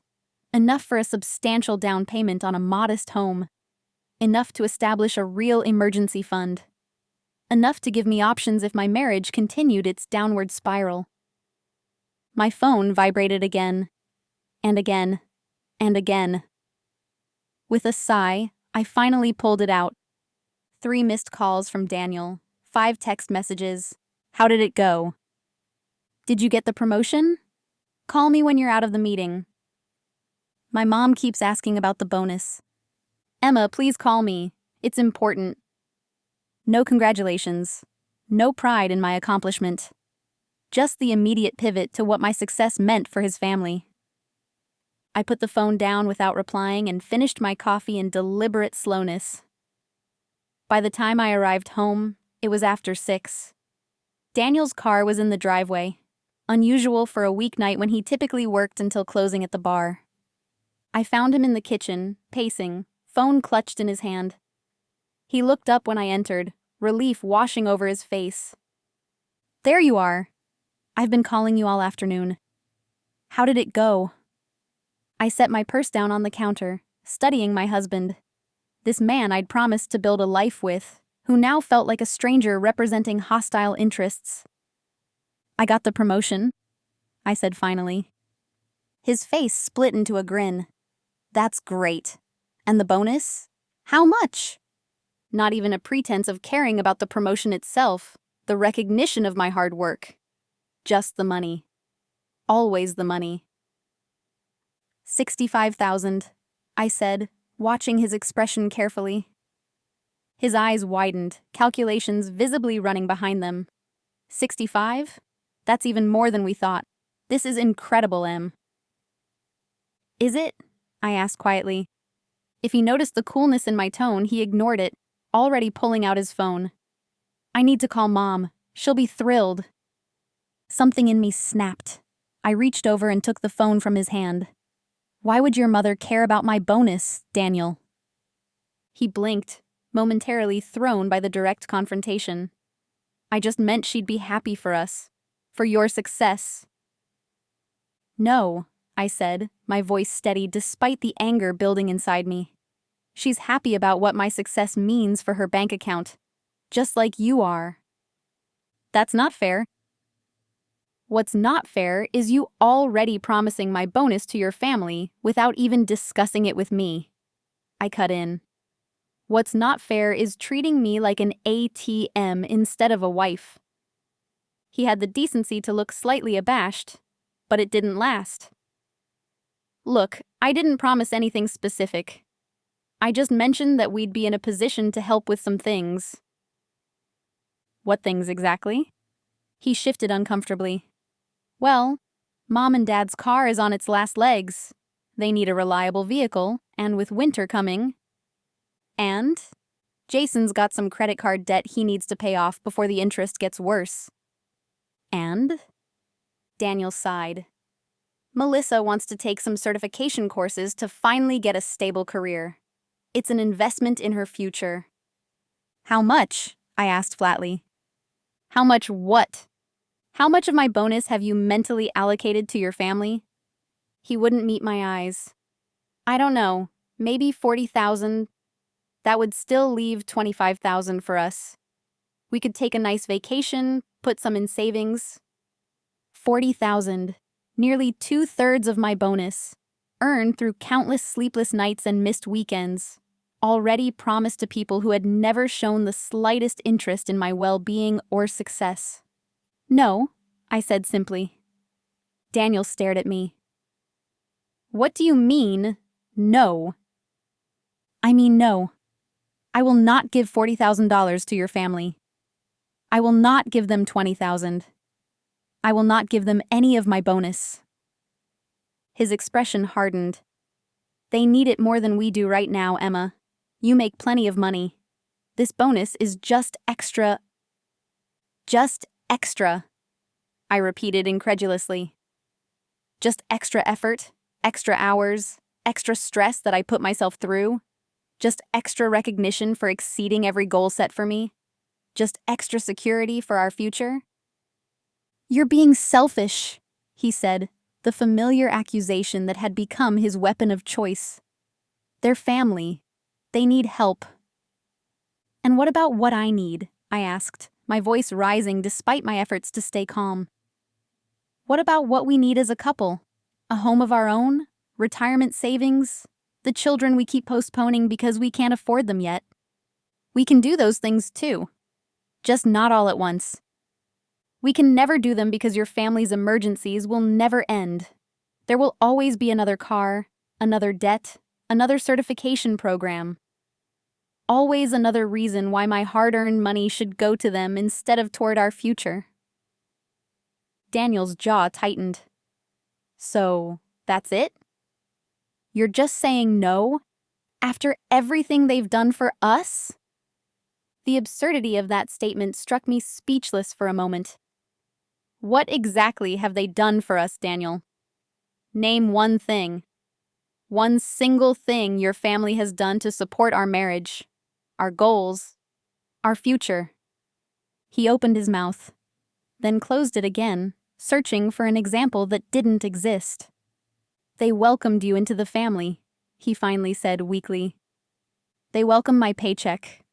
Enough for a substantial down payment on a modest home. Enough to establish a real emergency fund. Enough to give me options if my marriage continued its downward spiral. My phone vibrated again, and again, and again. With a sigh, I finally pulled it out. 3 missed calls from Daniel, 5 text messages. How did it go? Did you get the promotion? Call me when you're out of the meeting. My mom keeps asking about the bonus. Emma, please call me. It's important. No congratulations. No pride in my accomplishment. Just the immediate pivot to what my success meant for his family. I put the phone down without replying and finished my coffee in deliberate slowness. By the time I arrived home, it was after 6. Daniel's car was in the driveway, unusual for a weeknight when he typically worked until closing at the bar. I found him in the kitchen, pacing, phone clutched in his hand. He looked up when I entered, relief washing over his face. There you are. I've been calling you all afternoon. How did it go? I set my purse down on the counter, studying my husband. This man I'd promised to build a life with, who now felt like a stranger representing hostile interests. I got the promotion, I said finally. His face split into a grin. That's great. And the bonus? How much? Not even a pretense of caring about the promotion itself, the recognition of my hard work. Just the money. Always the money. 65,000, I said, watching his expression carefully. His eyes widened, calculations visibly running behind them. 65? That's even more than we thought. This is incredible, Em. Is it? I asked quietly. If he noticed the coolness in my tone, he ignored it, already pulling out his phone. I need to call Mom. She'll be thrilled. Something in me snapped. I reached over and took the phone from his hand. Why would your mother care about my bonus, Daniel? He blinked, momentarily thrown by the direct confrontation. I just meant she'd be happy for us, for your success. No, I said, my voice steady despite the anger building inside me. She's happy about what my success means for her bank account, just like you are. That's not fair. What's not fair is you already promising my bonus to your family without even discussing it with me. I cut in. What's not fair is treating me like an ATM instead of a wife. He had the decency to look slightly abashed, but it didn't last. Look, I didn't promise anything specific. I just mentioned that we'd be in a position to help with some things. What things exactly? He shifted uncomfortably. Well, Mom and Dad's car is on its last legs. They need a reliable vehicle, and with winter coming. And Jason's got some credit card debt he needs to pay off before the interest gets worse. And? Daniel sighed. Melissa wants to take some certification courses to finally get a stable career. It's an investment in her future. How much? I asked flatly. How much what? How much of my bonus have you mentally allocated to your family? He wouldn't meet my eyes. I don't know, maybe 40,000. That would still leave 25,000 for us. We could take a nice vacation, put some in savings. $40,000, nearly 2/3 of my bonus, earned through countless sleepless nights and missed weekends, already promised to people who had never shown the slightest interest in my well-being or success. "No," I said simply. Daniel stared at me. "What do you mean, no?" "I mean no. I will not give $40,000 to your family. I will not give them $20,000. I will not give them any of my bonus." His expression hardened. "They need it more than we do right now, Emma. You make plenty of money. This bonus is just extra." "Just extra," I repeated incredulously. "Just extra effort, extra hours, extra stress that I put myself through? Just extra recognition for exceeding every goal set for me? Just extra security for our future?" "You're being selfish," he said, the familiar accusation that had become his weapon of choice. "They're family. They need help." "And what about what I need?" I asked, my voice rising despite my efforts to stay calm. "What about what we need as a couple? A home of our own? Retirement savings? The children we keep postponing because we can't afford them yet? We can do those things too. Just not all at once. We can never do them because your family's emergencies will never end. There will always be another car, another debt, another certification program. Always another reason why my hard-earned money should go to them instead of toward our future." Daniel's jaw tightened. "So, that's it? You're just saying no? After everything they've done for us?" The absurdity of that statement struck me speechless for a moment. "What exactly have they done for us, Daniel? Name one thing. One single thing your family has done to support our marriage, our goals, our future." He opened his mouth, then closed it again, searching for an example that didn't exist. "They welcomed you into the family," he finally said weakly. "They welcomed my paycheck,"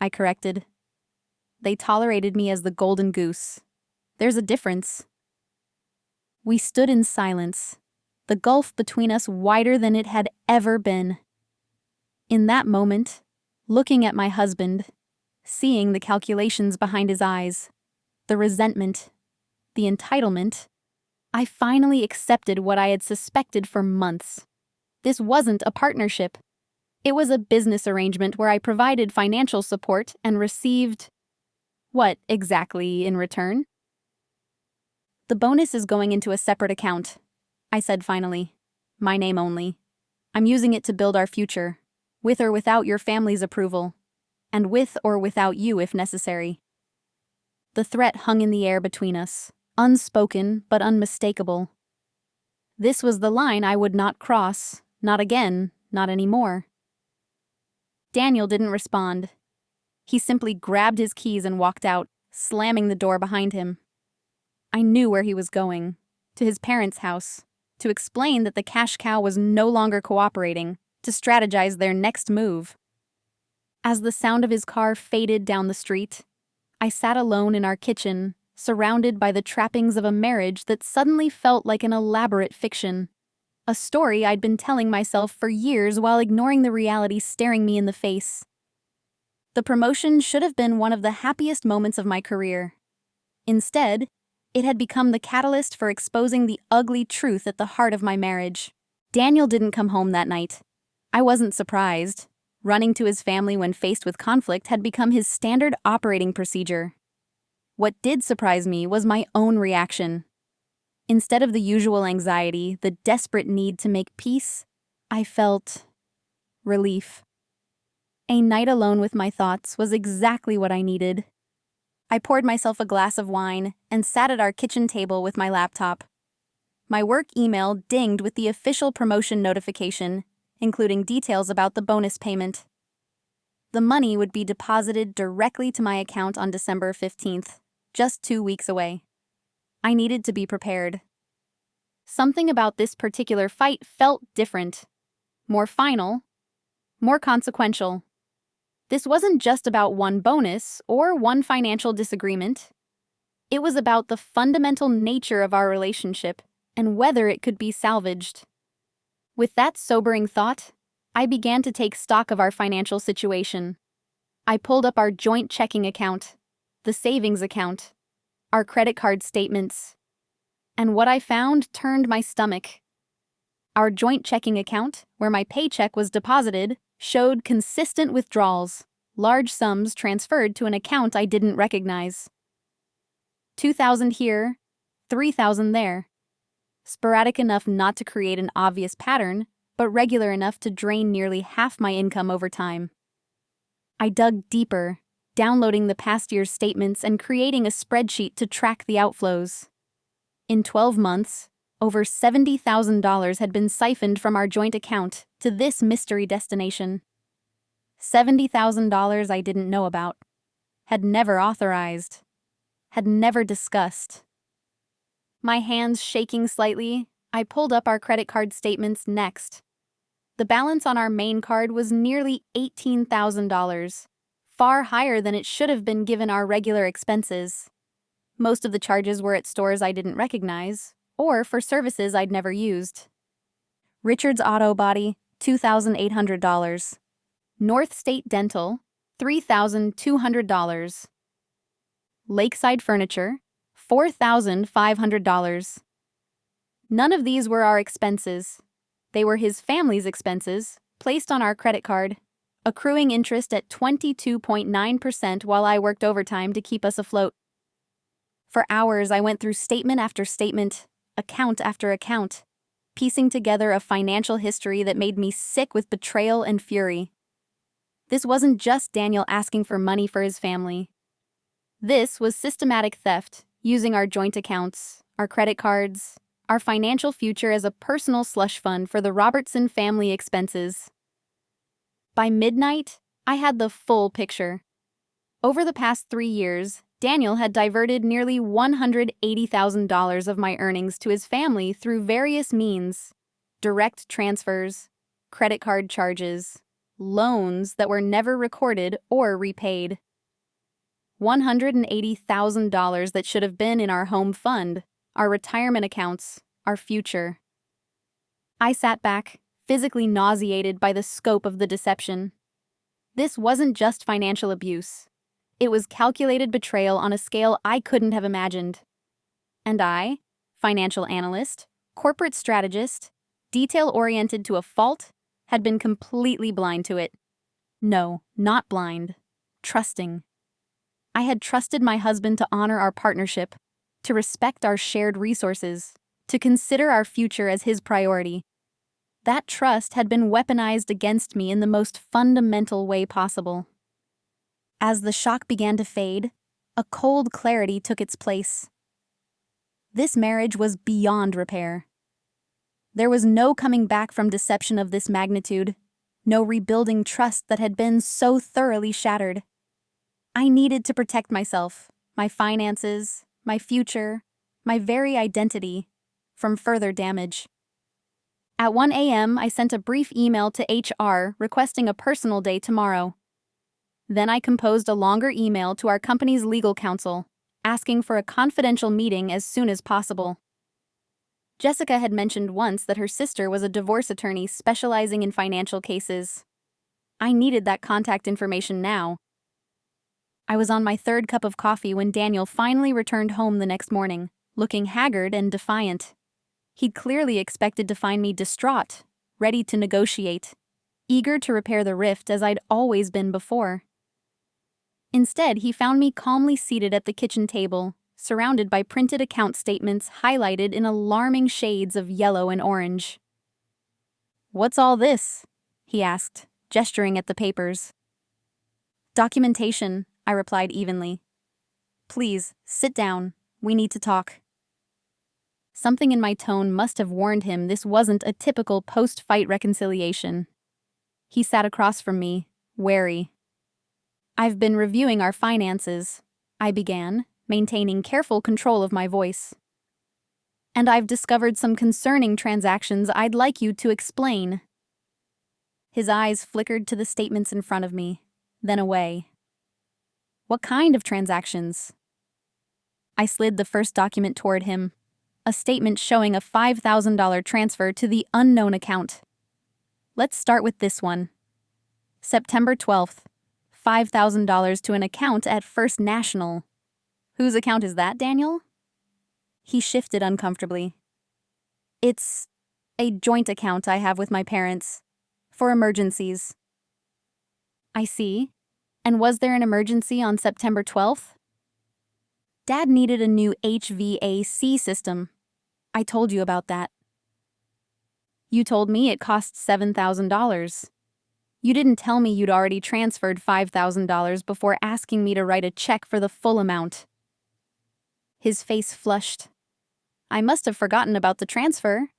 I corrected. "They tolerated me as the golden goose. There's a difference." We stood in silence, the gulf between us wider than it had ever been. In that moment, looking at my husband, seeing the calculations behind his eyes, the resentment, the entitlement, I finally accepted what I had suspected for months. This wasn't a partnership. It was a business arrangement where I provided financial support and received... what exactly in return? "The bonus is going into a separate account," I said finally. "My name only. I'm using it to build our future, with or without your family's approval, and with or without you if necessary." The threat hung in the air between us, unspoken but unmistakable. This was the line I would not cross, not again, not anymore. Daniel didn't respond. He simply grabbed his keys and walked out, slamming the door behind him. I knew where he was going, to his parents' house, to explain that the cash cow was no longer cooperating, to strategize their next move. As the sound of his car faded down the street, I sat alone in our kitchen, surrounded by the trappings of a marriage that suddenly felt like an elaborate fiction. A story I'd been telling myself for years while ignoring the reality staring me in the face. The promotion should have been one of the happiest moments of my career. Instead, it had become the catalyst for exposing the ugly truth at the heart of my marriage. Daniel didn't come home that night. I wasn't surprised. Running to his family when faced with conflict had become his standard operating procedure. What did surprise me was my own reaction. Instead of the usual anxiety, the desperate need to make peace, I felt relief. A night alone with my thoughts was exactly what I needed. I poured myself a glass of wine and sat at our kitchen table with my laptop. My work email dinged with the official promotion notification, including details about the bonus payment. The money would be deposited directly to my account on December 15th, just 2 weeks away. I needed to be prepared. Something about this particular fight felt different, more final, more consequential. This wasn't just about one bonus or one financial disagreement. It was about the fundamental nature of our relationship and whether it could be salvaged. With that sobering thought, I began to take stock of our financial situation. I pulled up our joint checking account, the savings account, our credit card statements, and what I found turned my stomach. Our joint checking account, where my paycheck was deposited, showed consistent withdrawals, large sums transferred to an account I didn't recognize. 2,000 here, 3,000 there. Sporadic enough not to create an obvious pattern, but regular enough to drain nearly half my income over time. I dug deeper, downloading the past year's statements and creating a spreadsheet to track the outflows. In 12 months, over $70,000 had been siphoned from our joint account to this mystery destination. $70,000 I didn't know about, had never authorized, had never discussed. My hands shaking slightly, I pulled up our credit card statements next. The balance on our main card was nearly $18,000, far higher than it should have been given our regular expenses. Most of the charges were at stores I didn't recognize, or for services I'd never used. Richard's Auto Body, $2,800. North State Dental, $3,200. Lakeside Furniture, $4,500. None of these were our expenses. They were his family's expenses, placed on our credit card, accruing interest at 22.9% while I worked overtime to keep us afloat. For hours, I went through statement after statement, account after account, piecing together a financial history that made me sick with betrayal and fury. This wasn't just Daniel asking for money for his family. This was systematic theft, using our joint accounts, our credit cards, our financial future as a personal slush fund for the Robertson family expenses. By midnight, I had the full picture. Over the past 3 years, Daniel had diverted nearly $180,000 of my earnings to his family through various means: direct transfers, credit card charges, loans that were never recorded or repaid. $180,000 that should have been in our home fund, our retirement accounts, our future. I sat back, physically nauseated by the scope of the deception. This wasn't just financial abuse. It was calculated betrayal on a scale I couldn't have imagined. And I, financial analyst, corporate strategist, detail-oriented to a fault, had been completely blind to it. No, not blind. Trusting. I had trusted my husband to honor our partnership, to respect our shared resources, to consider our future as his priority. That trust had been weaponized against me in the most fundamental way possible. As the shock began to fade, a cold clarity took its place. This marriage was beyond repair. There was no coming back from deception of this magnitude, no rebuilding trust that had been so thoroughly shattered. I needed to protect myself, my finances, my future, my very identity, from further damage. At 1 a.m., I sent a brief email to HR requesting a personal day tomorrow. Then I composed a longer email to our company's legal counsel, asking for a confidential meeting as soon as possible. Jessica had mentioned once that her sister was a divorce attorney specializing in financial cases. I needed that contact information now. I was on my third cup of coffee when Daniel finally returned home the next morning, looking haggard and defiant. He'd clearly expected to find me distraught, ready to negotiate, eager to repair the rift as I'd always been before. Instead, he found me calmly seated at the kitchen table, surrounded by printed account statements highlighted in alarming shades of yellow and orange. "What's all this?" he asked, gesturing at the papers. "Documentation," I replied evenly. "Please, sit down. We need to talk." Something in my tone must have warned him this wasn't a typical post-fight reconciliation. He sat across from me, wary. "I've been reviewing our finances," I began, maintaining careful control of my voice. "And I've discovered some concerning transactions I'd like you to explain." His eyes flickered to the statements in front of me, then away. "What kind of transactions?" I slid the first document toward him, a statement showing a $5,000 transfer to the unknown account. Let's start with this one. September 12th, $5,000 to an account at First National. Whose account is that, Daniel? He shifted uncomfortably. It's a joint account I have with my parents, for emergencies. I see. And was there an emergency on September 12th? Dad needed a new HVAC system. I told you about that. You told me it cost $7,000. You didn't tell me you'd already transferred $5,000 before asking me to write a check for the full amount. His face flushed. I must have forgotten about the transfer.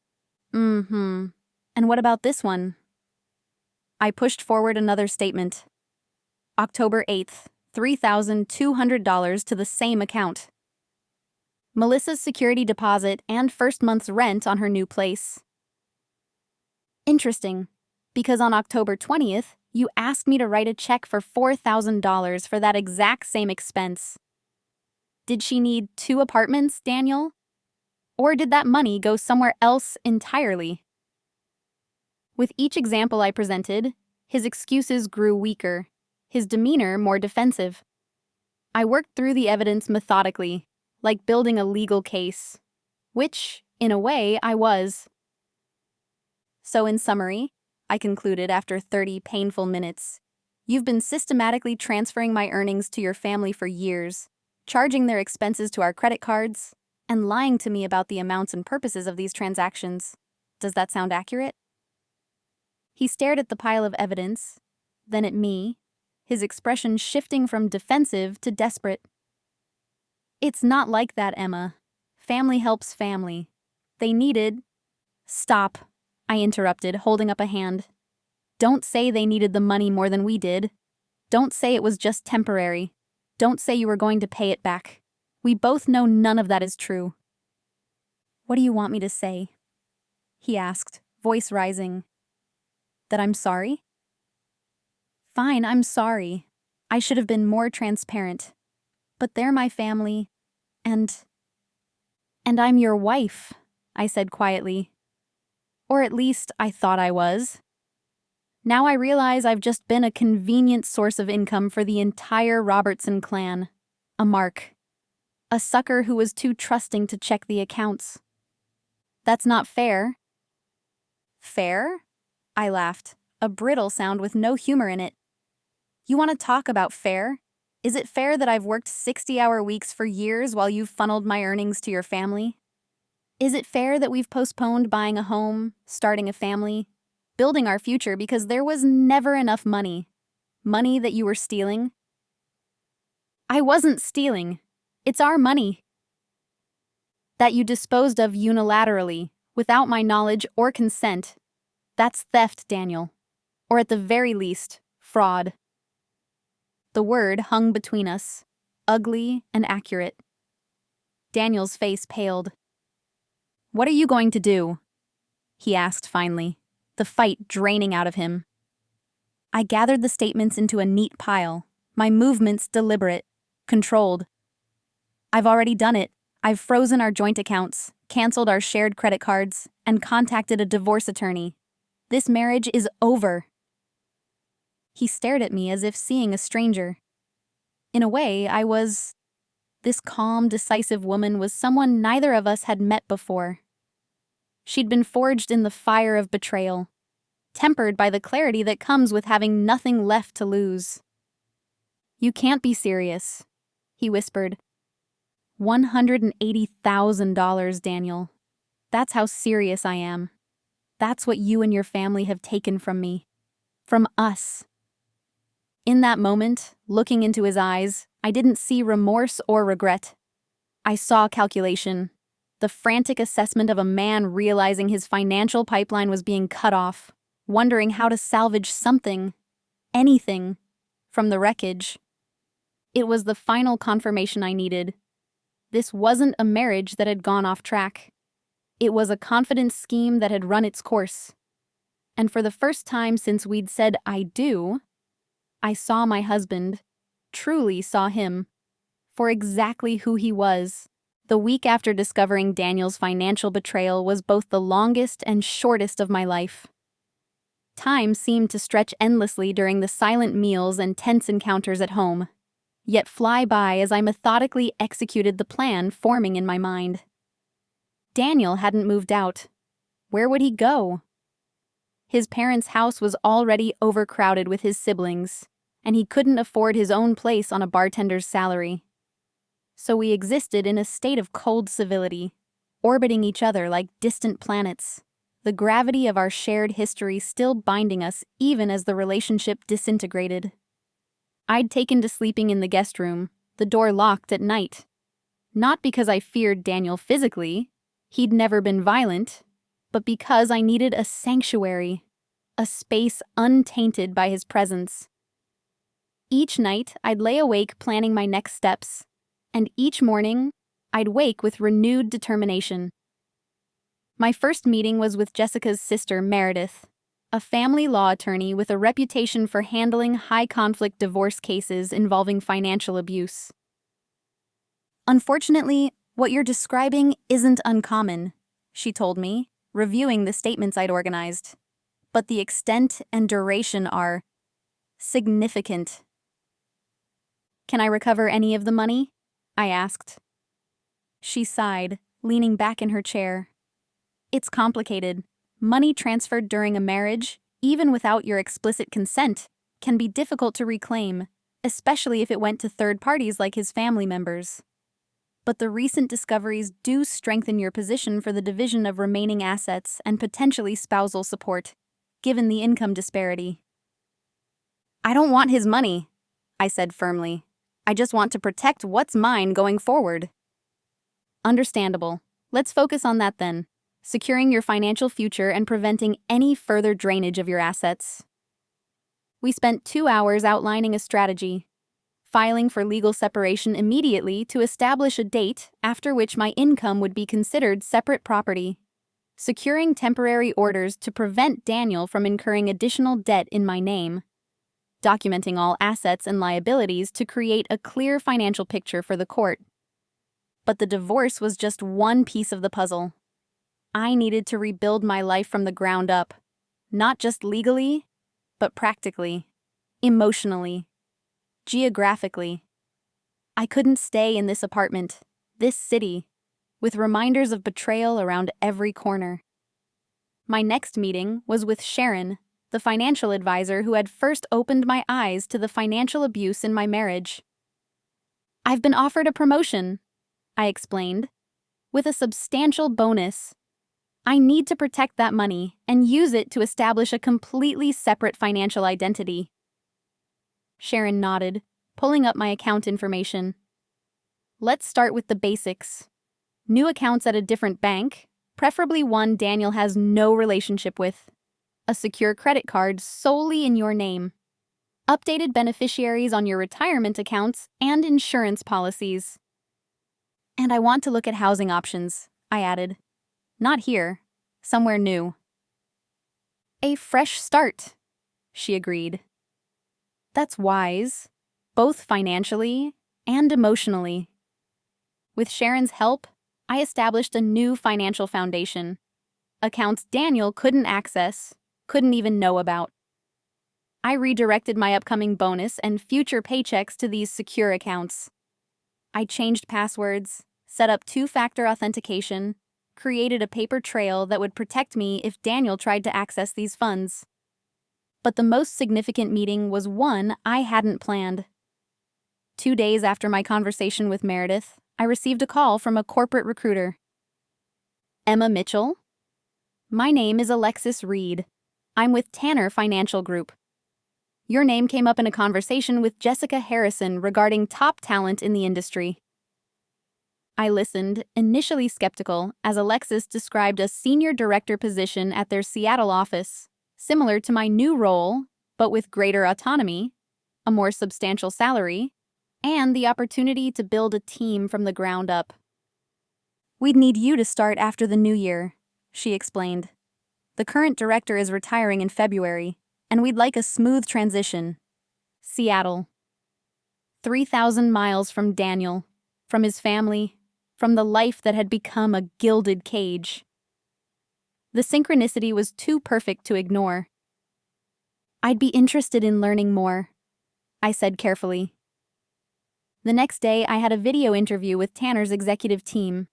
And what about this one? I pushed forward another statement. October 8th, $3,200 to the same account. Melissa's security deposit and first month's rent on her new place. Interesting, because on October 20th, you asked me to write a check for $4,000 for that exact same expense. Did she need 2 apartments, Daniel? Or did that money go somewhere else entirely? With each example I presented, his excuses grew weaker, his demeanor more defensive. I worked through the evidence methodically, like building a legal case, which, in a way, I was. So in summary, I concluded after 30 painful minutes, you've been systematically transferring my earnings to your family for years, charging their expenses to our credit cards, and lying to me about the amounts and purposes of these transactions. Does that sound accurate? He stared at the pile of evidence, then at me, his expression shifting from defensive to desperate. It's not like that, Emma. Family helps family. They needed— Stop, I interrupted, holding up a hand. Don't say they needed the money more than we did. Don't say it was just temporary. Don't say you were going to pay it back. We both know none of that is true. What do you want me to say? He asked, voice rising. That I'm sorry? Fine, I'm sorry. I should have been more transparent. But they're my family, and I'm your wife, I said quietly. Or at least I thought I was. Now I realize I've just been a convenient source of income for the entire Robertson clan. A mark. A sucker who was too trusting to check the accounts. That's not fair. Fair? I laughed, a brittle sound with no humor in it. You want to talk about fair? Is it fair that I've worked 60-hour weeks for years while you've funneled my earnings to your family? Is it fair that we've postponed buying a home, starting a family, building our future because there was never enough money? Money that you were stealing? I wasn't stealing. It's our money. That you disposed of unilaterally, without my knowledge or consent. That's theft, Daniel. Or at the very least, fraud. The word hung between us, ugly and accurate. Daniel's face paled. What are you going to do? He asked finally, the fight draining out of him. I gathered the statements into a neat pile, my movements deliberate, controlled. I've already done it. I've frozen our joint accounts, canceled our shared credit cards, and contacted a divorce attorney. This marriage is over. He stared at me as if seeing a stranger. In a way, I was— This calm, decisive woman was someone neither of us had met before. She'd been forged in the fire of betrayal, tempered by the clarity that comes with having nothing left to lose. You can't be serious, he whispered. $180,000, Daniel. That's how serious I am. That's what you and your family have taken from me. From us. In that moment, looking into his eyes, I didn't see remorse or regret. I saw calculation, the frantic assessment of a man realizing his financial pipeline was being cut off, wondering how to salvage something, anything, from the wreckage. It was the final confirmation I needed. This wasn't a marriage that had gone off track. It was a confidence scheme that had run its course. And for the first time since we'd said I do, I saw my husband, truly saw him, for exactly who he was. The week after discovering Daniel's financial betrayal was both the longest and shortest of my life. Time seemed to stretch endlessly during the silent meals and tense encounters at home, yet fly by as I methodically executed the plan forming in my mind. Daniel hadn't moved out. Where would he go? His parents' house was already overcrowded with his siblings, and he couldn't afford his own place on a bartender's salary. So we existed in a state of cold civility, orbiting each other like distant planets, the gravity of our shared history still binding us even as the relationship disintegrated. I'd taken to sleeping in the guest room, the door locked at night. Not because I feared Daniel physically, he'd never been violent, but because I needed a sanctuary, a space untainted by his presence. Each night, I'd lay awake planning my next steps, and each morning, I'd wake with renewed determination. My first meeting was with Jessica's sister, Meredith, a family law attorney with a reputation for handling high-conflict divorce cases involving financial abuse. "Unfortunately, what you're describing isn't uncommon," she told me, reviewing the statements I'd organized. "But the extent and duration are significant." "Can I recover any of the money?" I asked. She sighed, leaning back in her chair. "It's complicated. Money transferred during a marriage, even without your explicit consent, can be difficult to reclaim, especially if it went to third parties like his family members. But the recent discoveries do strengthen your position for the division of remaining assets and potentially spousal support, given the income disparity." "I don't want his money," I said firmly. "I just want to protect what's mine going forward." "Understandable. Let's focus on that then. Securing your financial future and preventing any further drainage of your assets." We spent 2 hours outlining a strategy, filing for legal separation immediately to establish a date after which my income would be considered separate property, securing temporary orders to prevent Daniel from incurring additional debt in my name, documenting all assets and liabilities to create a clear financial picture for the court. But the divorce was just one piece of the puzzle. I needed to rebuild my life from the ground up, not just legally, but practically, emotionally, geographically. I couldn't stay in this apartment, this city, with reminders of betrayal around every corner. My next meeting was with Sharon, the financial advisor who had first opened my eyes to the financial abuse in my marriage. "I've been offered a promotion," I explained, "with a substantial bonus. I need to protect that money and use it to establish a completely separate financial identity." Sharon nodded, pulling up my account information. "Let's start with the basics. New accounts at a different bank, preferably one Daniel has no relationship with. A secure credit card solely in your name. Updated beneficiaries on your retirement accounts and insurance policies. And I want to look at housing options," I added. "Not here. Somewhere new." "A fresh start," she agreed. "That's wise, both financially and emotionally." With Sharon's help, I established a new financial foundation. Accounts Daniel couldn't access, couldn't even know about. I redirected my upcoming bonus and future paychecks to these secure accounts. I changed passwords, set up two-factor authentication, created a paper trail that would protect me if Daniel tried to access these funds. But the most significant meeting was one I hadn't planned. 2 days after my conversation with Meredith, I received a call from a corporate recruiter. "Emma Mitchell?" "My name is Alexis Reed. I'm with Tanner Financial Group. Your name came up in a conversation with Jessica Harrison regarding top talent in the industry." I listened, initially skeptical, as Alexis described a senior director position at their Seattle office, similar to my new role, but with greater autonomy, a more substantial salary, and the opportunity to build a team from the ground up. "We'd need you to start after the new year," she explained. "The current director is retiring in February, and we'd like a smooth transition. Seattle." 3,000 miles from Daniel, from his family, from the life that had become a gilded cage. The synchronicity was too perfect to ignore. "I'd be interested in learning more," I said carefully. The next day, I had a video interview with Tanner's executive team.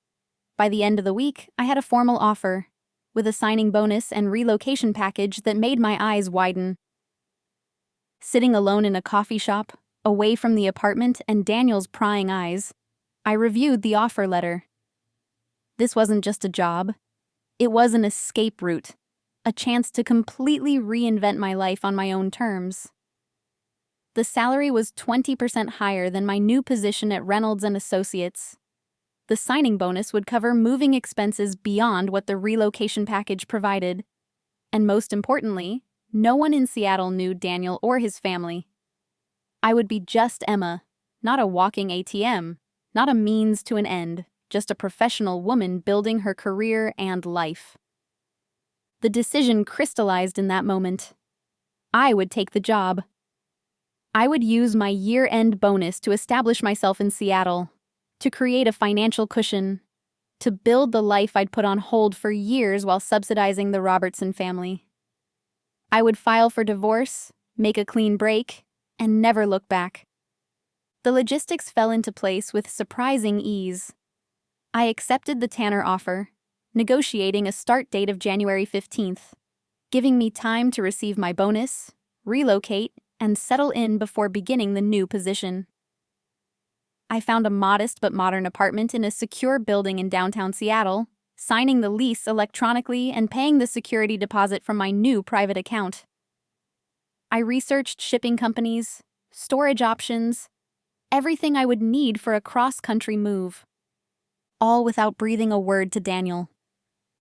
By the end of the week, I had a formal offer, with a signing bonus and relocation package that made my eyes widen. Sitting alone in a coffee shop, away from the apartment and Daniel's prying eyes, I reviewed the offer letter. This wasn't just a job. It was an escape route, a chance to completely reinvent my life on my own terms. The salary was 20% higher than my new position at Reynolds & Associates. The signing bonus would cover moving expenses beyond what the relocation package provided. And most importantly, no one in Seattle knew Daniel or his family. I would be just Emma, not a walking ATM, not a means to an end, just a professional woman building her career and life. The decision crystallized in that moment. I would take the job. I would use my year-end bonus to establish myself in Seattle, to create a financial cushion, to build the life I'd put on hold for years while subsidizing the Robertson family. I would file for divorce, make a clean break, and never look back. The logistics fell into place with surprising ease. I accepted the Tanner offer, negotiating a start date of January 15th, giving me time to receive my bonus, relocate, and settle in before beginning the new position. I found a modest but modern apartment in a secure building in downtown Seattle, signing the lease electronically and paying the security deposit from my new private account. I researched shipping companies, storage options, everything I would need for a cross-country move. All without breathing a word to Daniel.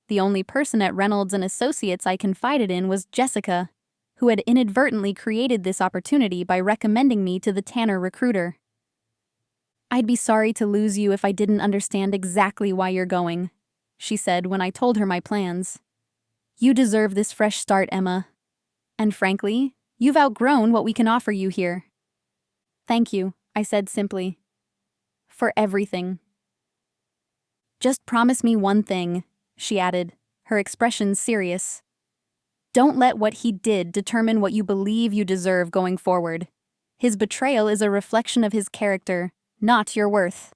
The only person at Reynolds & Associates I confided in was Jessica, who had inadvertently created this opportunity by recommending me to the Tanner recruiter. "I'd be sorry to lose you if I didn't understand exactly why you're going," she said when I told her my plans. "You deserve this fresh start, Emma. And frankly, you've outgrown what we can offer you here." "Thank you," I said simply. "For everything." "Just promise me one thing," she added, her expression serious. "Don't let what he did determine what you believe you deserve going forward. His betrayal is a reflection of his character, not your worth."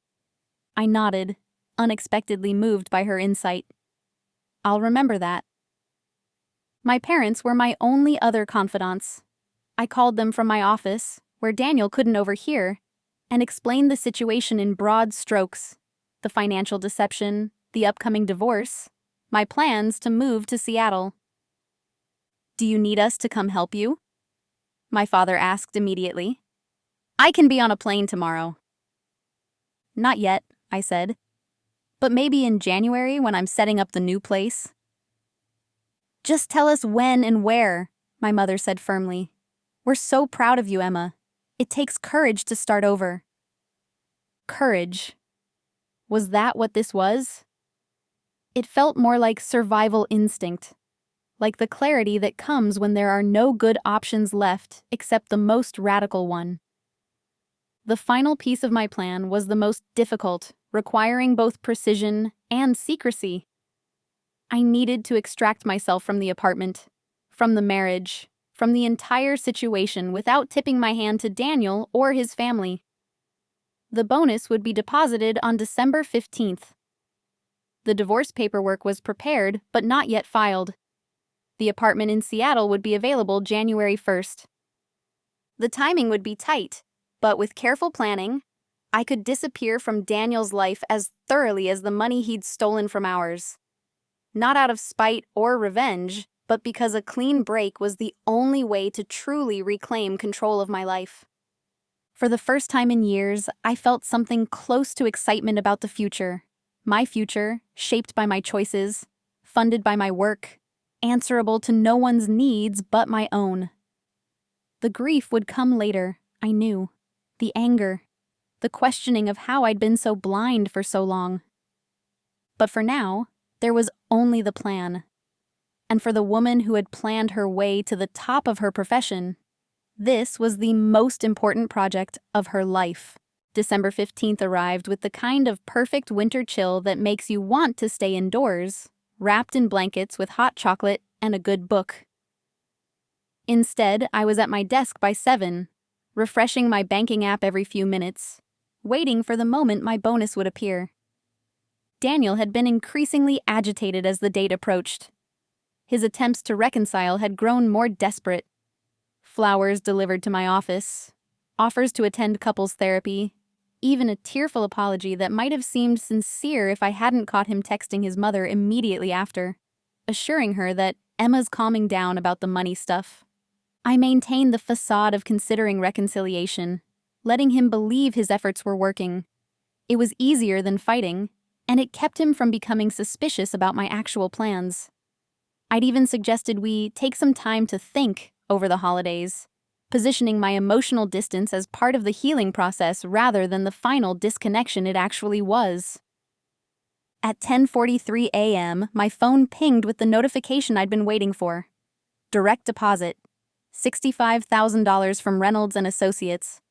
I nodded, unexpectedly moved by her insight. "I'll remember that." My parents were my only other confidants. I called them from my office, where Daniel couldn't overhear, and explained the situation in broad strokes: the financial deception, the upcoming divorce, my plans to move to Seattle. "Do you need us to come help you?" my father asked immediately. "I can be on a plane tomorrow." "Not yet," I said. "But maybe in January when I'm setting up the new place." "Just tell us when and where," my mother said firmly. "We're so proud of you, Emma. It takes courage to start over." Courage. Was that what this was? It felt more like survival instinct, like the clarity that comes when there are no good options left except the most radical one. The final piece of my plan was the most difficult, requiring both precision and secrecy. I needed to extract myself from the apartment, from the marriage, from the entire situation without tipping my hand to Daniel or his family. The bonus would be deposited on December 15th. The divorce paperwork was prepared but not yet filed. The apartment in Seattle would be available January 1st. The timing would be tight, but with careful planning, I could disappear from Daniel's life as thoroughly as the money he'd stolen from ours. Not out of spite or revenge, but because a clean break was the only way to truly reclaim control of my life. For the first time in years, I felt something close to excitement about the future. My future, shaped by my choices, funded by my work, answerable to no one's needs but my own. The grief would come later, I knew. The anger, the questioning of how I'd been so blind for so long. But for now, there was only the plan. And for the woman who had planned her way to the top of her profession, This was the most important project of her life. December 15th arrived with the kind of perfect winter chill that makes you want to stay indoors, wrapped in blankets with hot chocolate and a good book. Instead, I was at my desk by 7, refreshing my banking app every few minutes, waiting for the moment my bonus would appear. Daniel had been increasingly agitated as the date approached. His attempts to reconcile had grown more desperate. Flowers delivered to my office, offers to attend couples therapy, even a tearful apology that might have seemed sincere if I hadn't caught him texting his mother immediately after, assuring her that Emma's calming down about the money stuff. I maintained the facade of considering reconciliation, letting him believe his efforts were working. It was easier than fighting, and it kept him from becoming suspicious about my actual plans. I'd even suggested we take some time to think over the holidays, positioning my emotional distance as part of the healing process rather than the final disconnection it actually was. At 10:43 a.m., my phone pinged with the notification I'd been waiting for. Direct deposit. $65,000 from Reynolds and Associates.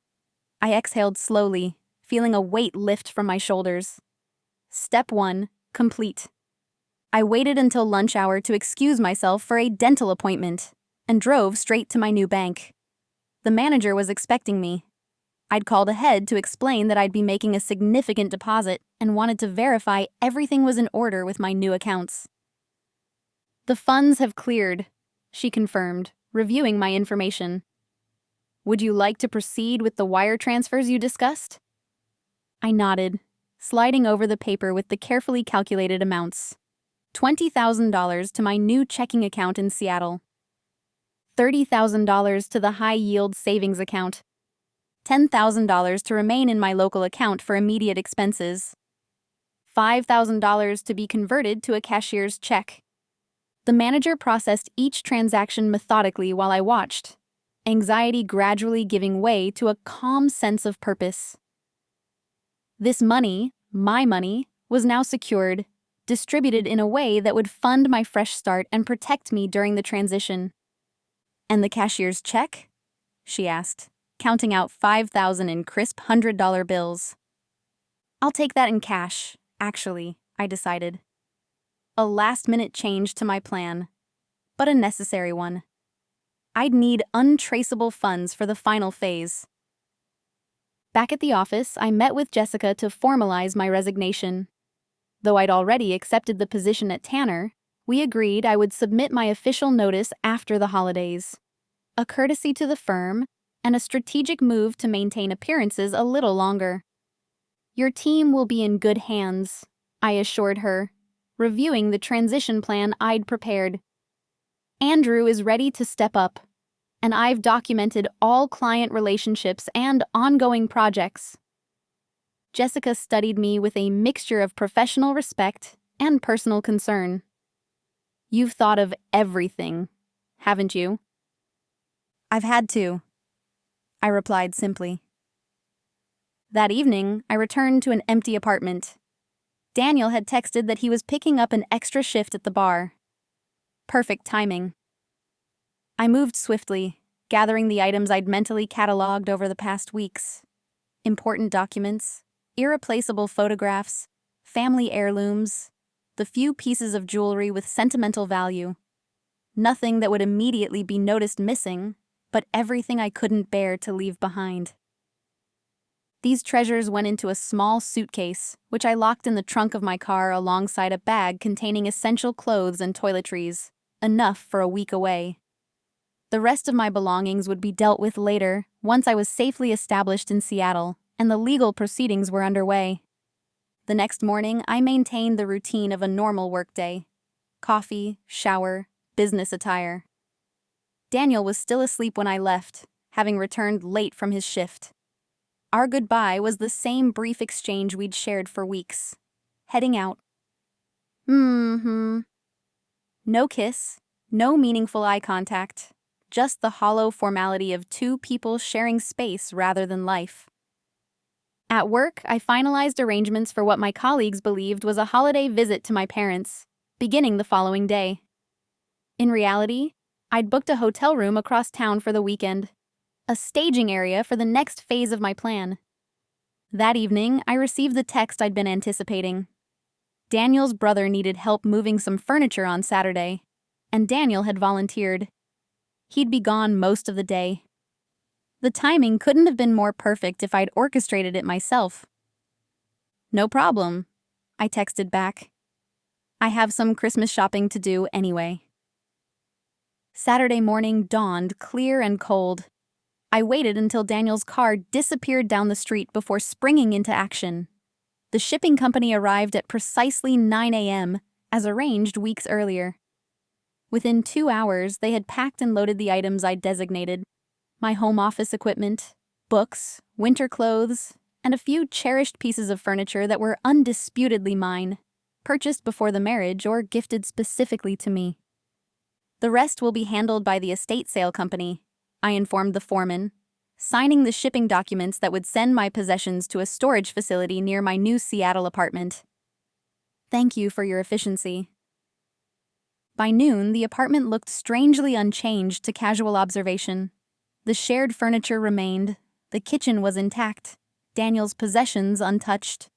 I exhaled slowly, feeling a weight lift from my shoulders. Step 1, complete. I waited until lunch hour to excuse myself for a dental appointment and drove straight to my new bank. The manager was expecting me. I'd called ahead to explain that I'd be making a significant deposit and wanted to verify everything was in order with my new accounts. "The funds have cleared," she confirmed, reviewing my information. "Would you like to proceed with the wire transfers you discussed?" I nodded, sliding over the paper with the carefully calculated amounts. $20,000 to my new checking account in Seattle. $30,000 to the high-yield savings account. $10,000 to remain in my local account for immediate expenses. $5,000 to be converted to a cashier's check. The manager processed each transaction methodically while I watched, anxiety gradually giving way to a calm sense of purpose. This money, my money, was now secured, distributed in a way that would fund my fresh start and protect me during the transition. "And the cashier's check?" she asked, counting out $5,000 in crisp $100 bills. "I'll take that in cash, actually," I decided. A last-minute change to my plan, but a necessary one. I'd need untraceable funds for the final phase. Back at the office, I met with Jessica to formalize my resignation. Though I'd already accepted the position at Tanner, we agreed I would submit my official notice after the holidays. A courtesy to the firm, and a strategic move to maintain appearances a little longer. "Your team will be in good hands," I assured her, reviewing the transition plan I'd prepared. "Andrew is ready to step up, and I've documented all client relationships and ongoing projects." Jessica studied me with a mixture of professional respect and personal concern. "You've thought of everything, haven't you?" "I've had to," I replied simply. That evening, I returned to an empty apartment. Daniel had texted that he was picking up an extra shift at the bar. Perfect timing. I moved swiftly, gathering the items I'd mentally cataloged over the past weeks. Important documents, irreplaceable photographs, family heirlooms, the few pieces of jewelry with sentimental value. Nothing that would immediately be noticed missing, but everything I couldn't bear to leave behind. These treasures went into a small suitcase, which I locked in the trunk of my car alongside a bag containing essential clothes and toiletries, enough for a week away. The rest of my belongings would be dealt with later, once I was safely established in Seattle, and the legal proceedings were underway. The next morning, I maintained the routine of a normal workday. Coffee, shower, business attire. Daniel was still asleep when I left, having returned late from his shift. Our goodbye was the same brief exchange we'd shared for weeks. Heading out. No kiss, no meaningful eye contact, just the hollow formality of two people sharing space rather than life. At work, I finalized arrangements for what my colleagues believed was a holiday visit to my parents, beginning the following day. In reality, I'd booked a hotel room across town for the weekend. a staging area for the next phase of my plan. That evening, I received the text I'd been anticipating. Daniel's brother needed help moving some furniture on Saturday, and Daniel had volunteered. He'd be gone most of the day. The timing couldn't have been more perfect if I'd orchestrated it myself. "No problem," I texted back. "I have some Christmas shopping to do anyway." Saturday morning dawned clear and cold. I waited until Daniel's car disappeared down the street before springing into action. The shipping company arrived at precisely 9 a.m., as arranged weeks earlier. Within 2 hours, they had packed and loaded the items I'd designated: my home office equipment, books, winter clothes, and a few cherished pieces of furniture that were undisputedly mine, purchased before the marriage or gifted specifically to me. "The rest will be handled by the estate sale company," I informed the foreman, signing the shipping documents that would send my possessions to a storage facility near my new Seattle apartment. "Thank you for your efficiency." By noon, the apartment looked strangely unchanged to casual observation. The shared furniture remained, the kitchen was intact, Daniel's possessions untouched.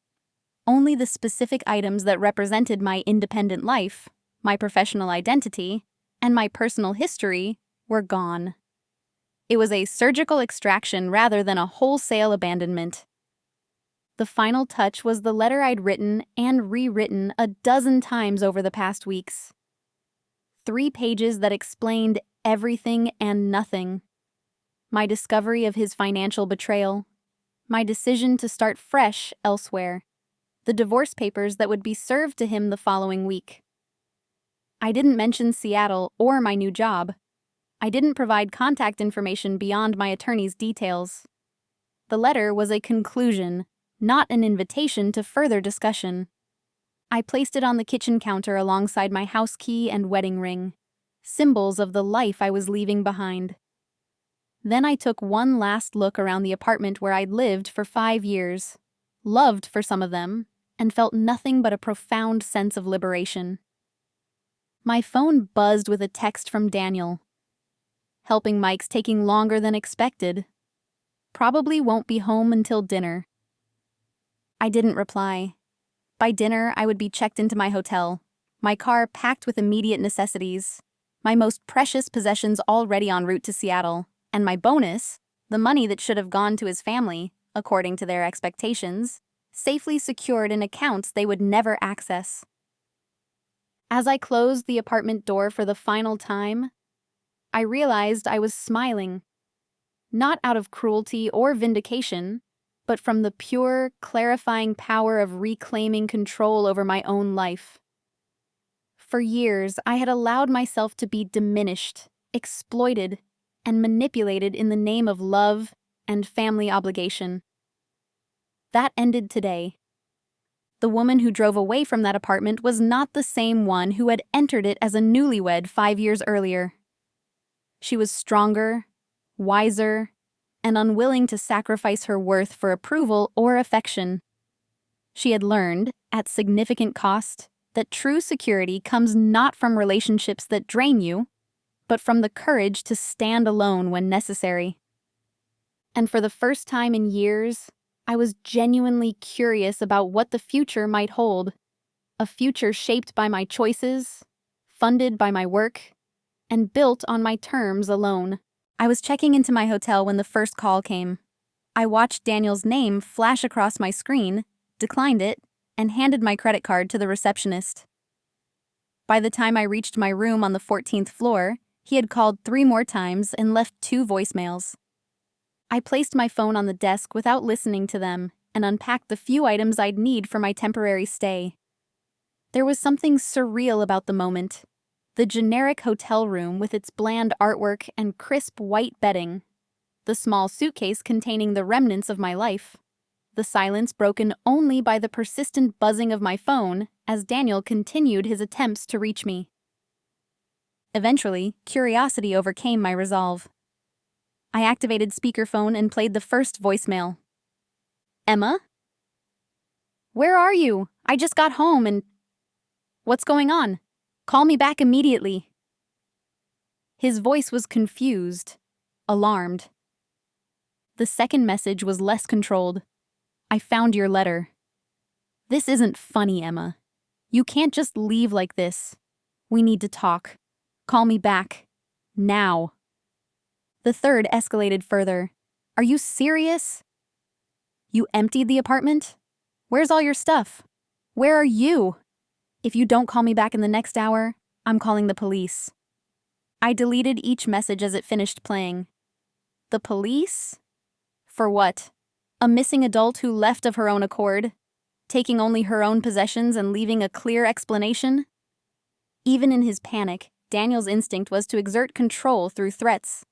Only the specific items that represented my independent life, my professional identity, and my personal history were gone. It was a surgical extraction rather than a wholesale abandonment. The final touch was the letter I'd written and rewritten a dozen times over the past weeks. 3 pages that explained everything and nothing. My discovery of his financial betrayal, my decision to start fresh elsewhere, the divorce papers that would be served to him the following week. I didn't mention Seattle or my new job. I didn't provide contact information beyond my attorney's details. The letter was a conclusion, not an invitation to further discussion. I placed it on the kitchen counter alongside my house key and wedding ring, symbols of the life I was leaving behind. Then I took one last look around the apartment where I'd lived for 5 years, loved for some of them, and felt nothing but a profound sense of liberation. My phone buzzed with a text from Daniel. "Helping Mike's taking longer than expected. Probably won't be home until dinner." I didn't reply. By dinner, I would be checked into my hotel, my car packed with immediate necessities, my most precious possessions already en route to Seattle, and my bonus, the money that should have gone to his family, according to their expectations, safely secured in accounts they would never access. As I closed the apartment door for the final time, I realized I was smiling, not out of cruelty or vindication, but from the pure, clarifying power of reclaiming control over my own life. For years, I had allowed myself to be diminished, exploited, and manipulated in the name of love and family obligation. That ended today. The woman who drove away from that apartment was not the same one who had entered it as a newlywed 5 years earlier. She was stronger, wiser, and unwilling to sacrifice her worth for approval or affection. She had learned, at significant cost, that true security comes not from relationships that drain you, but from the courage to stand alone when necessary. And for the first time in years, I was genuinely curious about what the future might hold. A future shaped by my choices, funded by my work, and built on my terms alone. I was checking into my hotel when the first call came. I watched Daniel's name flash across my screen, declined it, and handed my credit card to the receptionist. By the time I reached my room on the 14th floor, he had called 3 more times and left 2 voicemails. I placed my phone on the desk without listening to them and unpacked the few items I'd need for my temporary stay. There was something surreal about the moment. The generic hotel room with its bland artwork and crisp white bedding. The small suitcase containing the remnants of my life. The silence broken only by the persistent buzzing of my phone as Daniel continued his attempts to reach me. Eventually, curiosity overcame my resolve. I activated speakerphone and played the first voicemail. "Emma? Where are you? I just got home and... What's going on? Call me back immediately." His voice was confused, alarmed. The second message was less controlled. I found your letter. This isn't funny, Emma. You can't just leave like this. We need to talk. Call me back. Now. The third escalated further. Are you serious? You emptied the apartment? Where's all your stuff? Where are you? If you don't call me back in the next hour, I'm calling the police. I deleted each message as it finished playing. The police? For what? A missing adult who left of her own accord, taking only her own possessions and leaving a clear explanation? Even in his panic, Daniel's instinct was to exert control through threats.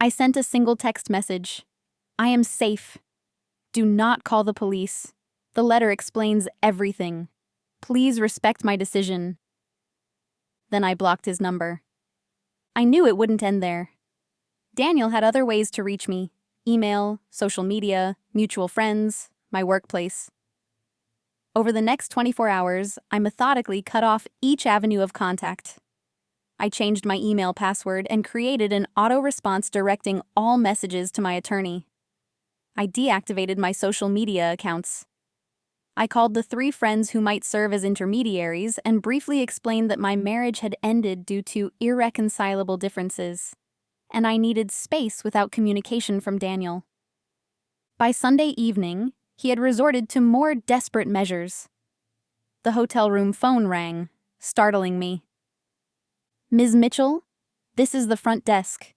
I sent a single text message. I am safe. Do not call the police. The letter explains everything. Please respect my decision. Then I blocked his number. I knew it wouldn't end there. Daniel had other ways to reach me: email, social media, mutual friends, my workplace. Over the next 24 hours, I methodically cut off each avenue of contact. I changed my email password and created an auto-response directing all messages to my attorney. I deactivated my social media accounts. I called the 3 friends who might serve as intermediaries and briefly explained that my marriage had ended due to irreconcilable differences, and I needed space without communication from Daniel. By Sunday evening, he had resorted to more desperate measures. The hotel room phone rang, startling me. Ms. Mitchell, this is the front desk.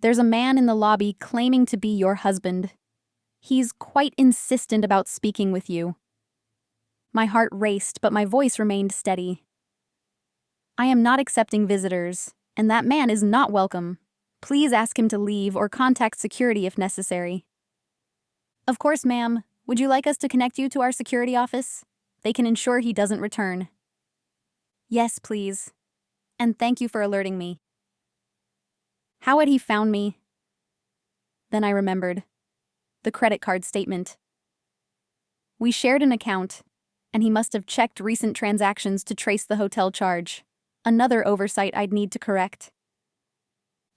There's a man in the lobby claiming to be your husband. He's quite insistent about speaking with you. My heart raced, but my voice remained steady. I am not accepting visitors, and that man is not welcome. Please ask him to leave or contact security if necessary. Of course, ma'am. Would you like us to connect you to our security office? They can ensure he doesn't return. Yes, please. And thank you for alerting me. How had he found me? Then I remembered. The credit card statement. We shared an account, and he must have checked recent transactions to trace the hotel charge. Another oversight I'd need to correct.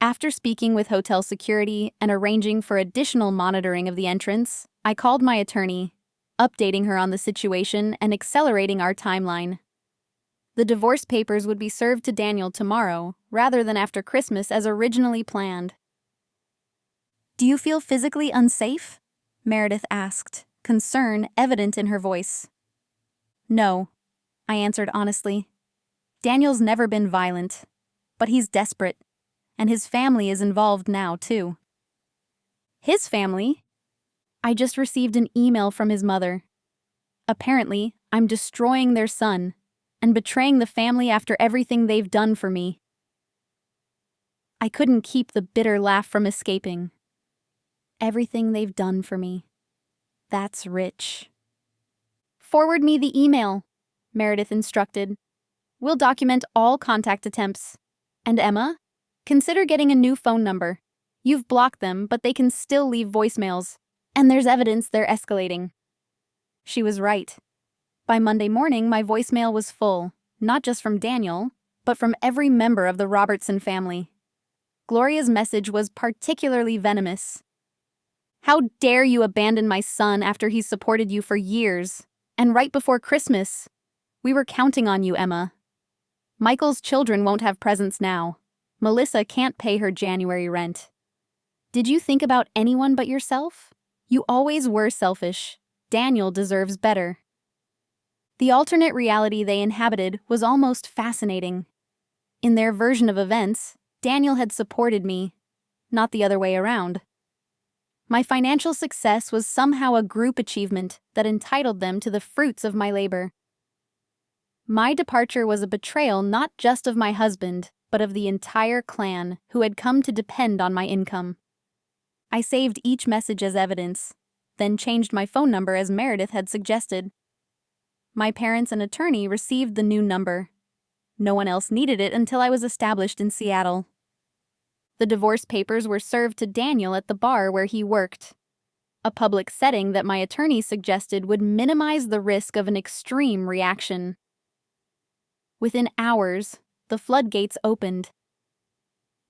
After speaking with hotel security and arranging for additional monitoring of the entrance, I called my attorney, updating her on the situation and accelerating our timeline. The divorce papers would be served to Daniel tomorrow, rather than after Christmas as originally planned. Do you feel physically unsafe? Meredith asked, concern evident in her voice. No, I answered honestly. Daniel's never been violent, but he's desperate, and his family is involved now, too. His family? I just received an email from his mother. Apparently, I'm destroying their son and betraying the family after everything they've done for me. I couldn't keep the bitter laugh from escaping. Everything they've done for me. That's rich. Forward me the email, Meredith instructed. We'll document all contact attempts. And Emma, consider getting a new phone number. You've blocked them, but they can still leave voicemails. And there's evidence they're escalating. She was right. By Monday morning, my voicemail was full, not just from Daniel, but from every member of the Robertson family. Gloria's message was particularly venomous. How dare you abandon my son after he's supported you for years? And right before Christmas. We were counting on you, Emma. Michael's children won't have presents now. Melissa can't pay her January rent. Did you think about anyone but yourself? You always were selfish. Daniel deserves better. The alternate reality they inhabited was almost fascinating. In their version of events, Daniel had supported me, not the other way around. My financial success was somehow a group achievement that entitled them to the fruits of my labor. My departure was a betrayal not just of my husband, but of the entire clan who had come to depend on my income. I saved each message as evidence, then changed my phone number as Meredith had suggested. My parents and attorney received the new number. No one else needed it until I was established in Seattle. The divorce papers were served to Daniel at the bar where he worked, a public setting that my attorney suggested would minimize the risk of an extreme reaction. Within hours, the floodgates opened.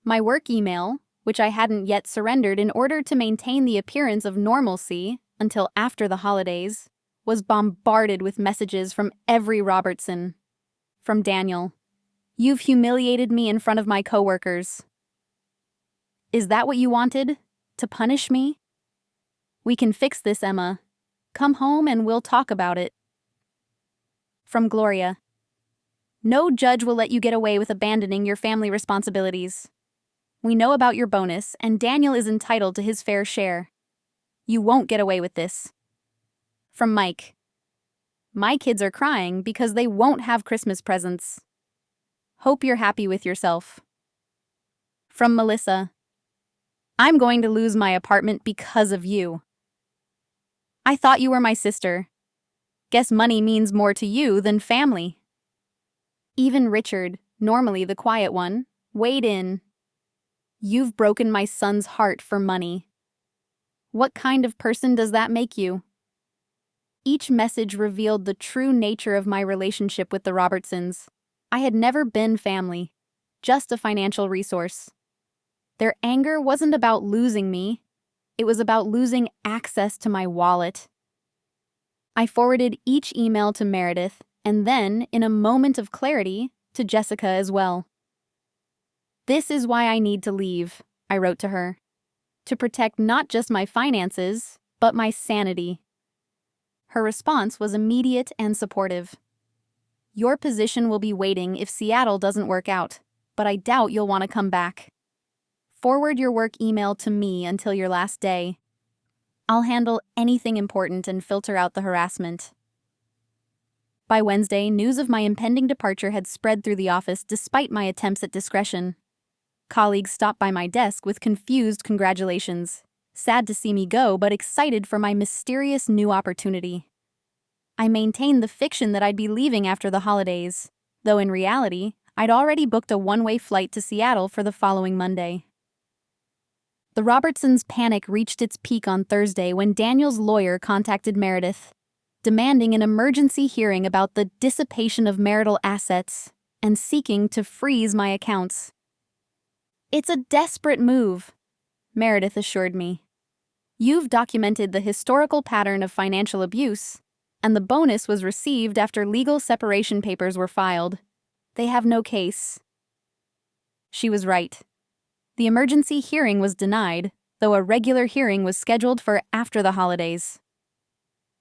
My work email, which I hadn't yet surrendered in order to maintain the appearance of normalcy until after the holidays, was bombarded with messages from every Robertson. From Daniel. "You've humiliated me in front of my coworkers. Is that what you wanted? To punish me? We can fix this, Emma. Come home and we'll talk about it." From Gloria. "No judge will let you get away with abandoning your family responsibilities. We know about your bonus, and Daniel is entitled to his fair share. You won't get away with this." From Mike. "My kids are crying because they won't have Christmas presents. Hope you're happy with yourself." From Melissa. "I'm going to lose my apartment because of you. I thought you were my sister. Guess money means more to you than family." Even Richard, normally the quiet one, weighed in. "You've broken my son's heart for money. What kind of person does that make you?" Each message revealed the true nature of my relationship with the Robertsons. I had never been family, just a financial resource. Their anger wasn't about losing me, it was about losing access to my wallet. I forwarded each email to Meredith, and then, in a moment of clarity, to Jessica as well. "This is why I need to leave," I wrote to her. "To protect not just my finances, but my sanity." Her response was immediate and supportive. "Your position will be waiting if Seattle doesn't work out, but I doubt you'll want to come back. Forward your work email to me until your last day. I'll handle anything important and filter out the harassment." By Wednesday, news of my impending departure had spread through the office despite my attempts at discretion. Colleagues stopped by my desk with confused congratulations, sad to see me go but excited for my mysterious new opportunity. I maintained the fiction that I'd be leaving after the holidays, though in reality, I'd already booked a one-way flight to Seattle for the following Monday. The Robertsons' panic reached its peak on Thursday when Daniel's lawyer contacted Meredith, demanding an emergency hearing about the dissipation of marital assets and seeking to freeze my accounts. "It's a desperate move," Meredith assured me. "You've documented the historical pattern of financial abuse, and the bonus was received after legal separation papers were filed. They have no case." She was right. The emergency hearing was denied, though a regular hearing was scheduled for after the holidays.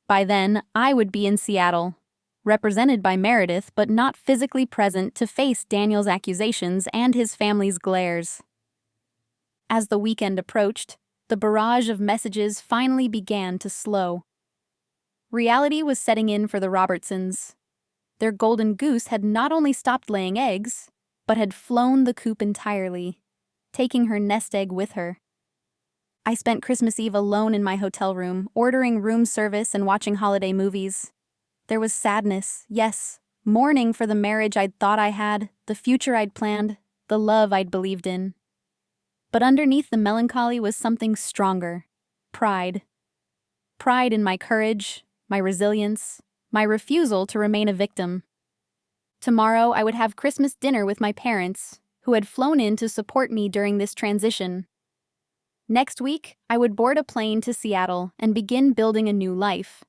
By then, I would be in Seattle, represented by Meredith but not physically present to face Daniel's accusations and his family's glares. As the weekend approached, the barrage of messages finally began to slow. Reality was setting in for the Robertsons. Their golden goose had not only stopped laying eggs, but had flown the coop entirely, taking her nest egg with her. I spent Christmas Eve alone in my hotel room, ordering room service and watching holiday movies. There was sadness, yes, mourning for the marriage I'd thought I had, the future I'd planned, the love I'd believed in. But underneath the melancholy was something stronger: pride. Pride in my courage, my resilience, my refusal to remain a victim. Tomorrow I would have Christmas dinner with my parents, who had flown in to support me during this transition. Next week, I would board a plane to Seattle and begin building a new life.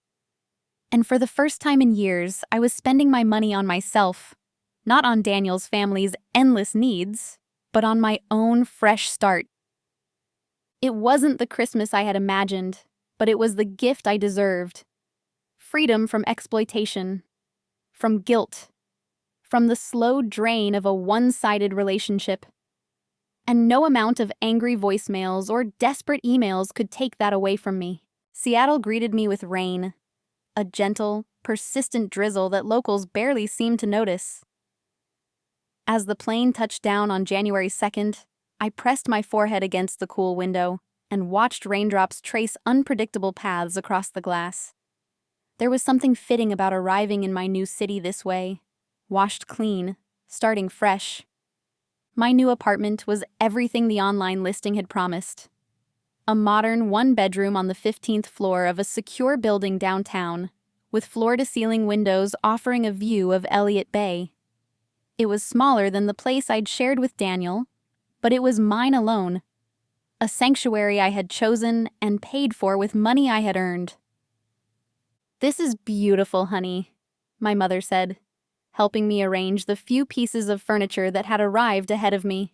And for the first time in years, I was spending my money on myself, not on Daniel's family's endless needs, but on my own fresh start. It wasn't the Christmas I had imagined, but it was the gift I deserved. Freedom from exploitation, from guilt, from the slow drain of a one-sided relationship. And no amount of angry voicemails or desperate emails could take that away from me. Seattle greeted me with rain, a gentle, persistent drizzle that locals barely seemed to notice. As the plane touched down on January 2nd, I pressed my forehead against the cool window and watched raindrops trace unpredictable paths across the glass. There was something fitting about arriving in my new city this way, washed clean, starting fresh. My new apartment was everything the online listing had promised. A modern one-bedroom on the 15th floor of a secure building downtown, with floor-to-ceiling windows offering a view of Elliott Bay. It was smaller than the place I'd shared with Daniel, but it was mine alone. a sanctuary I had chosen and paid for with money I had earned. "This is beautiful, honey," my mother said, helping me arrange the few pieces of furniture that had arrived ahead of me.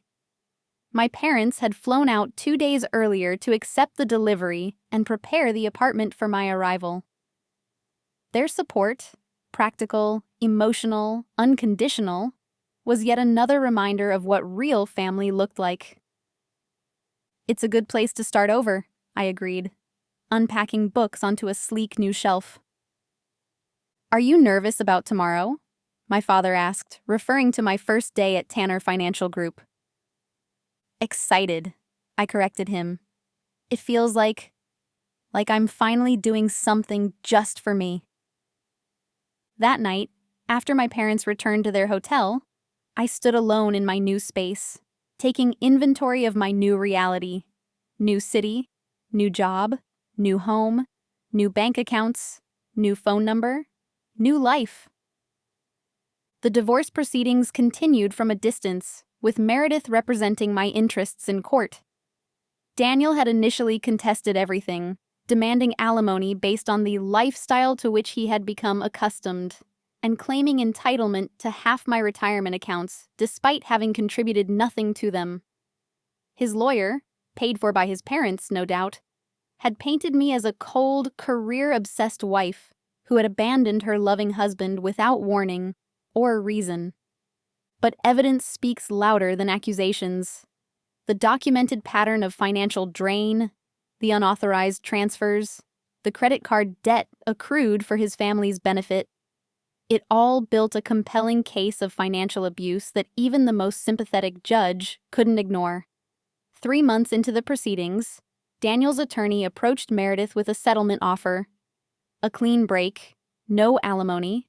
My parents had flown out 2 days earlier to accept the delivery and prepare the apartment for my arrival. Their support, practical, emotional, unconditional, was yet another reminder of what real family looked like. "It's a good place to start over," I agreed, unpacking books onto a sleek new shelf. "Are you nervous about tomorrow?" my father asked, referring to my first day at Tanner Financial Group. "Excited," I corrected him. "It feels like I'm finally doing something just for me." That night, after my parents returned to their hotel, I stood alone in my new space, taking inventory of my new reality. New city, new job, new home, new bank accounts, new phone number, new life. The divorce proceedings continued from a distance, with Meredith representing my interests in court. Daniel had initially contested everything, demanding alimony based on the lifestyle to which he had become accustomed, and claiming entitlement to half my retirement accounts despite having contributed nothing to them. His lawyer, paid for by his parents, no doubt, had painted me as a cold, career-obsessed wife who had abandoned her loving husband without warning or reason. But evidence speaks louder than accusations. The documented pattern of financial drain, the unauthorized transfers, the credit card debt accrued for his family's benefit, it all built a compelling case of financial abuse that even the most sympathetic judge couldn't ignore. 3 months into the proceedings, Daniel's attorney approached Meredith with a settlement offer: a clean break, no alimony,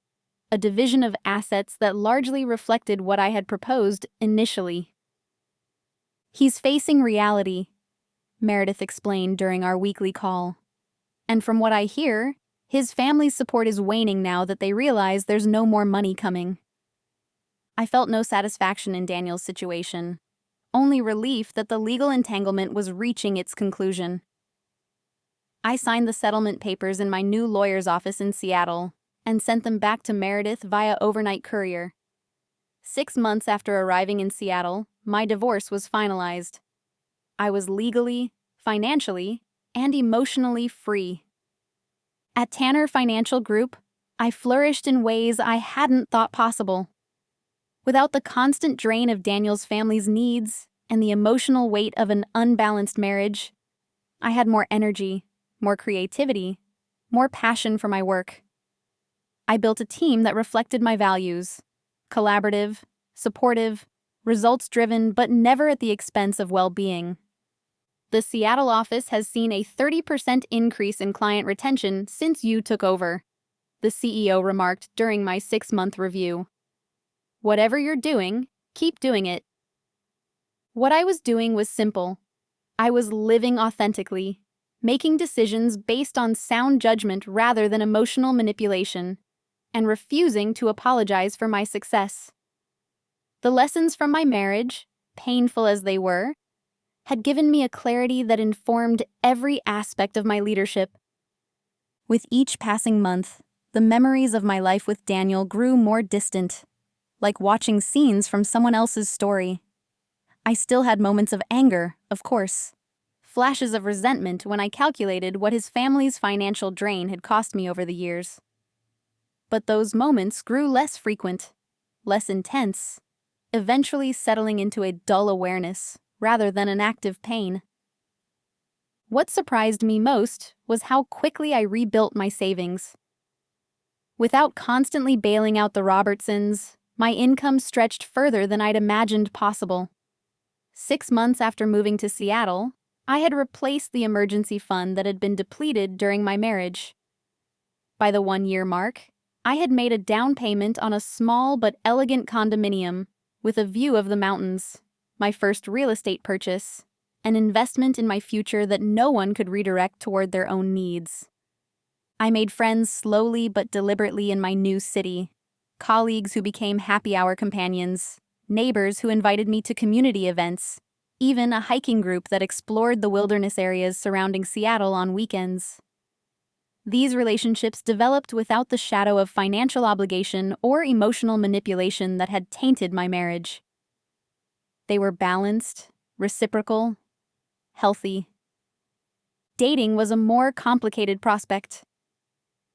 a division of assets that largely reflected what I had proposed initially. "He's facing reality," Meredith explained during our weekly call. "And from what I hear, his family's support is waning now that they realize there's no more money coming." I felt no satisfaction in Daniel's situation, only relief that the legal entanglement was reaching its conclusion. I signed the settlement papers in my new lawyer's office in Seattle and sent them back to Meredith via overnight courier. 6 months after arriving in Seattle, my divorce was finalized. I was legally, financially, and emotionally free. At Tanner Financial Group, I flourished in ways I hadn't thought possible. Without the constant drain of Daniel's family's needs and the emotional weight of an unbalanced marriage, I had more energy, more creativity, more passion for my work. I built a team that reflected my values: collaborative, supportive, results-driven, but never at the expense of well-being. The Seattle office has seen a 30% increase in client retention since you took over, the CEO remarked during my 6-month review. "Whatever you're doing, keep doing it." What I was doing was simple. I was living authentically, making decisions based on sound judgment rather than emotional manipulation, and refusing to apologize for my success. The lessons from my marriage, painful as they were, had given me a clarity that informed every aspect of my leadership. With each passing month, the memories of my life with Daniel grew more distant, like watching scenes from someone else's story. I still had moments of anger, of course, flashes of resentment when I calculated what his family's financial drain had cost me over the years. But those moments grew less frequent, less intense, eventually settling into a dull awareness rather than an active pain. What surprised me most was how quickly I rebuilt my savings. Without constantly bailing out the Robertsons, my income stretched further than I'd imagined possible. 6 months after moving to Seattle, I had replaced the emergency fund that had been depleted during my marriage. By the 1-year mark, I had made a down payment on a small but elegant condominium with a view of the mountains, my first real estate purchase, an investment in my future that no one could redirect toward their own needs. I made friends slowly but deliberately in my new city, colleagues who became happy hour companions, neighbors who invited me to community events, even a hiking group that explored the wilderness areas surrounding Seattle on weekends. These relationships developed without the shadow of financial obligation or emotional manipulation that had tainted my marriage. They were balanced, reciprocal, healthy. Dating was a more complicated prospect.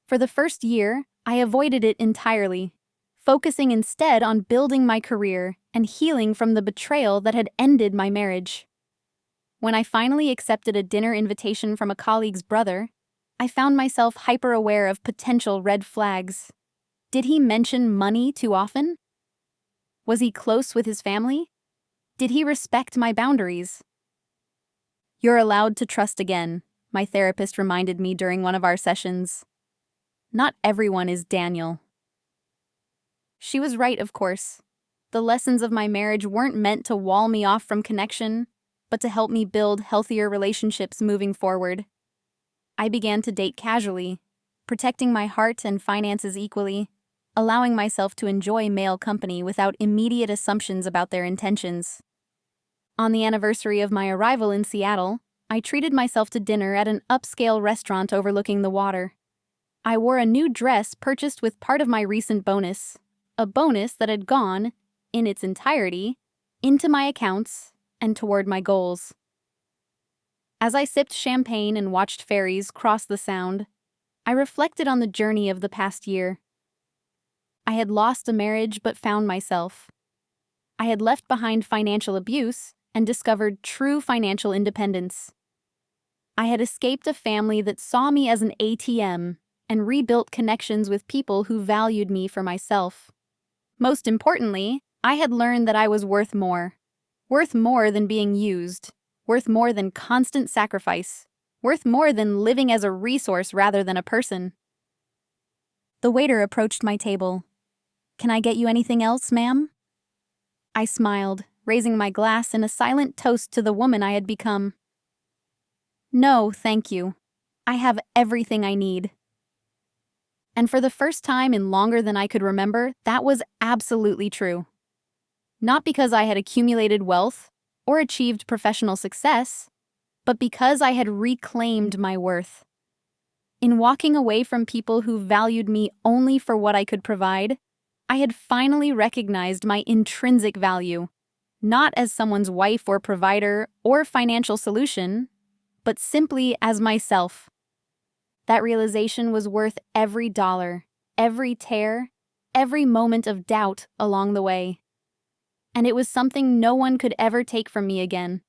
For the first year, I avoided it entirely, focusing instead on building my career and healing from the betrayal that had ended my marriage. When I finally accepted a dinner invitation from a colleague's brother, I found myself hyper-aware of potential red flags. Did he mention money too often? Was he close with his family? Did he respect my boundaries? "You're allowed to trust again," my therapist reminded me during one of our sessions. Not everyone is Daniel. She was right, of course. The lessons of my marriage weren't meant to wall me off from connection, but to help me build healthier relationships moving forward. I began to date casually, protecting my heart and finances equally, allowing myself to enjoy male company without immediate assumptions about their intentions. On the anniversary of my arrival in Seattle, I treated myself to dinner at an upscale restaurant overlooking the water. I wore a new dress purchased with part of my recent bonus, a bonus that had gone, in its entirety, into my accounts and toward my goals. As I sipped champagne and watched ferries cross the Sound, I reflected on the journey of the past year. I had lost a marriage but found myself. I had left behind financial abuse and discovered true financial independence. I had escaped a family that saw me as an ATM and rebuilt connections with people who valued me for myself. Most importantly, I had learned that I was worth more than being used, worth more than constant sacrifice, worth more than living as a resource rather than a person. The waiter approached my table. "Can I get you anything else, ma'am?" I smiled, raising my glass in a silent toast to the woman I had become. "No, thank you. I have everything I need." And for the first time in longer than I could remember, that was absolutely true. Not because I had accumulated wealth or achieved professional success, but because I had reclaimed my worth. In walking away from people who valued me only for what I could provide, I had finally recognized my intrinsic value, not as someone's wife or provider or financial solution, but simply as myself. That realization was worth every dollar, every tear, every moment of doubt along the way. And it was something no one could ever take from me again.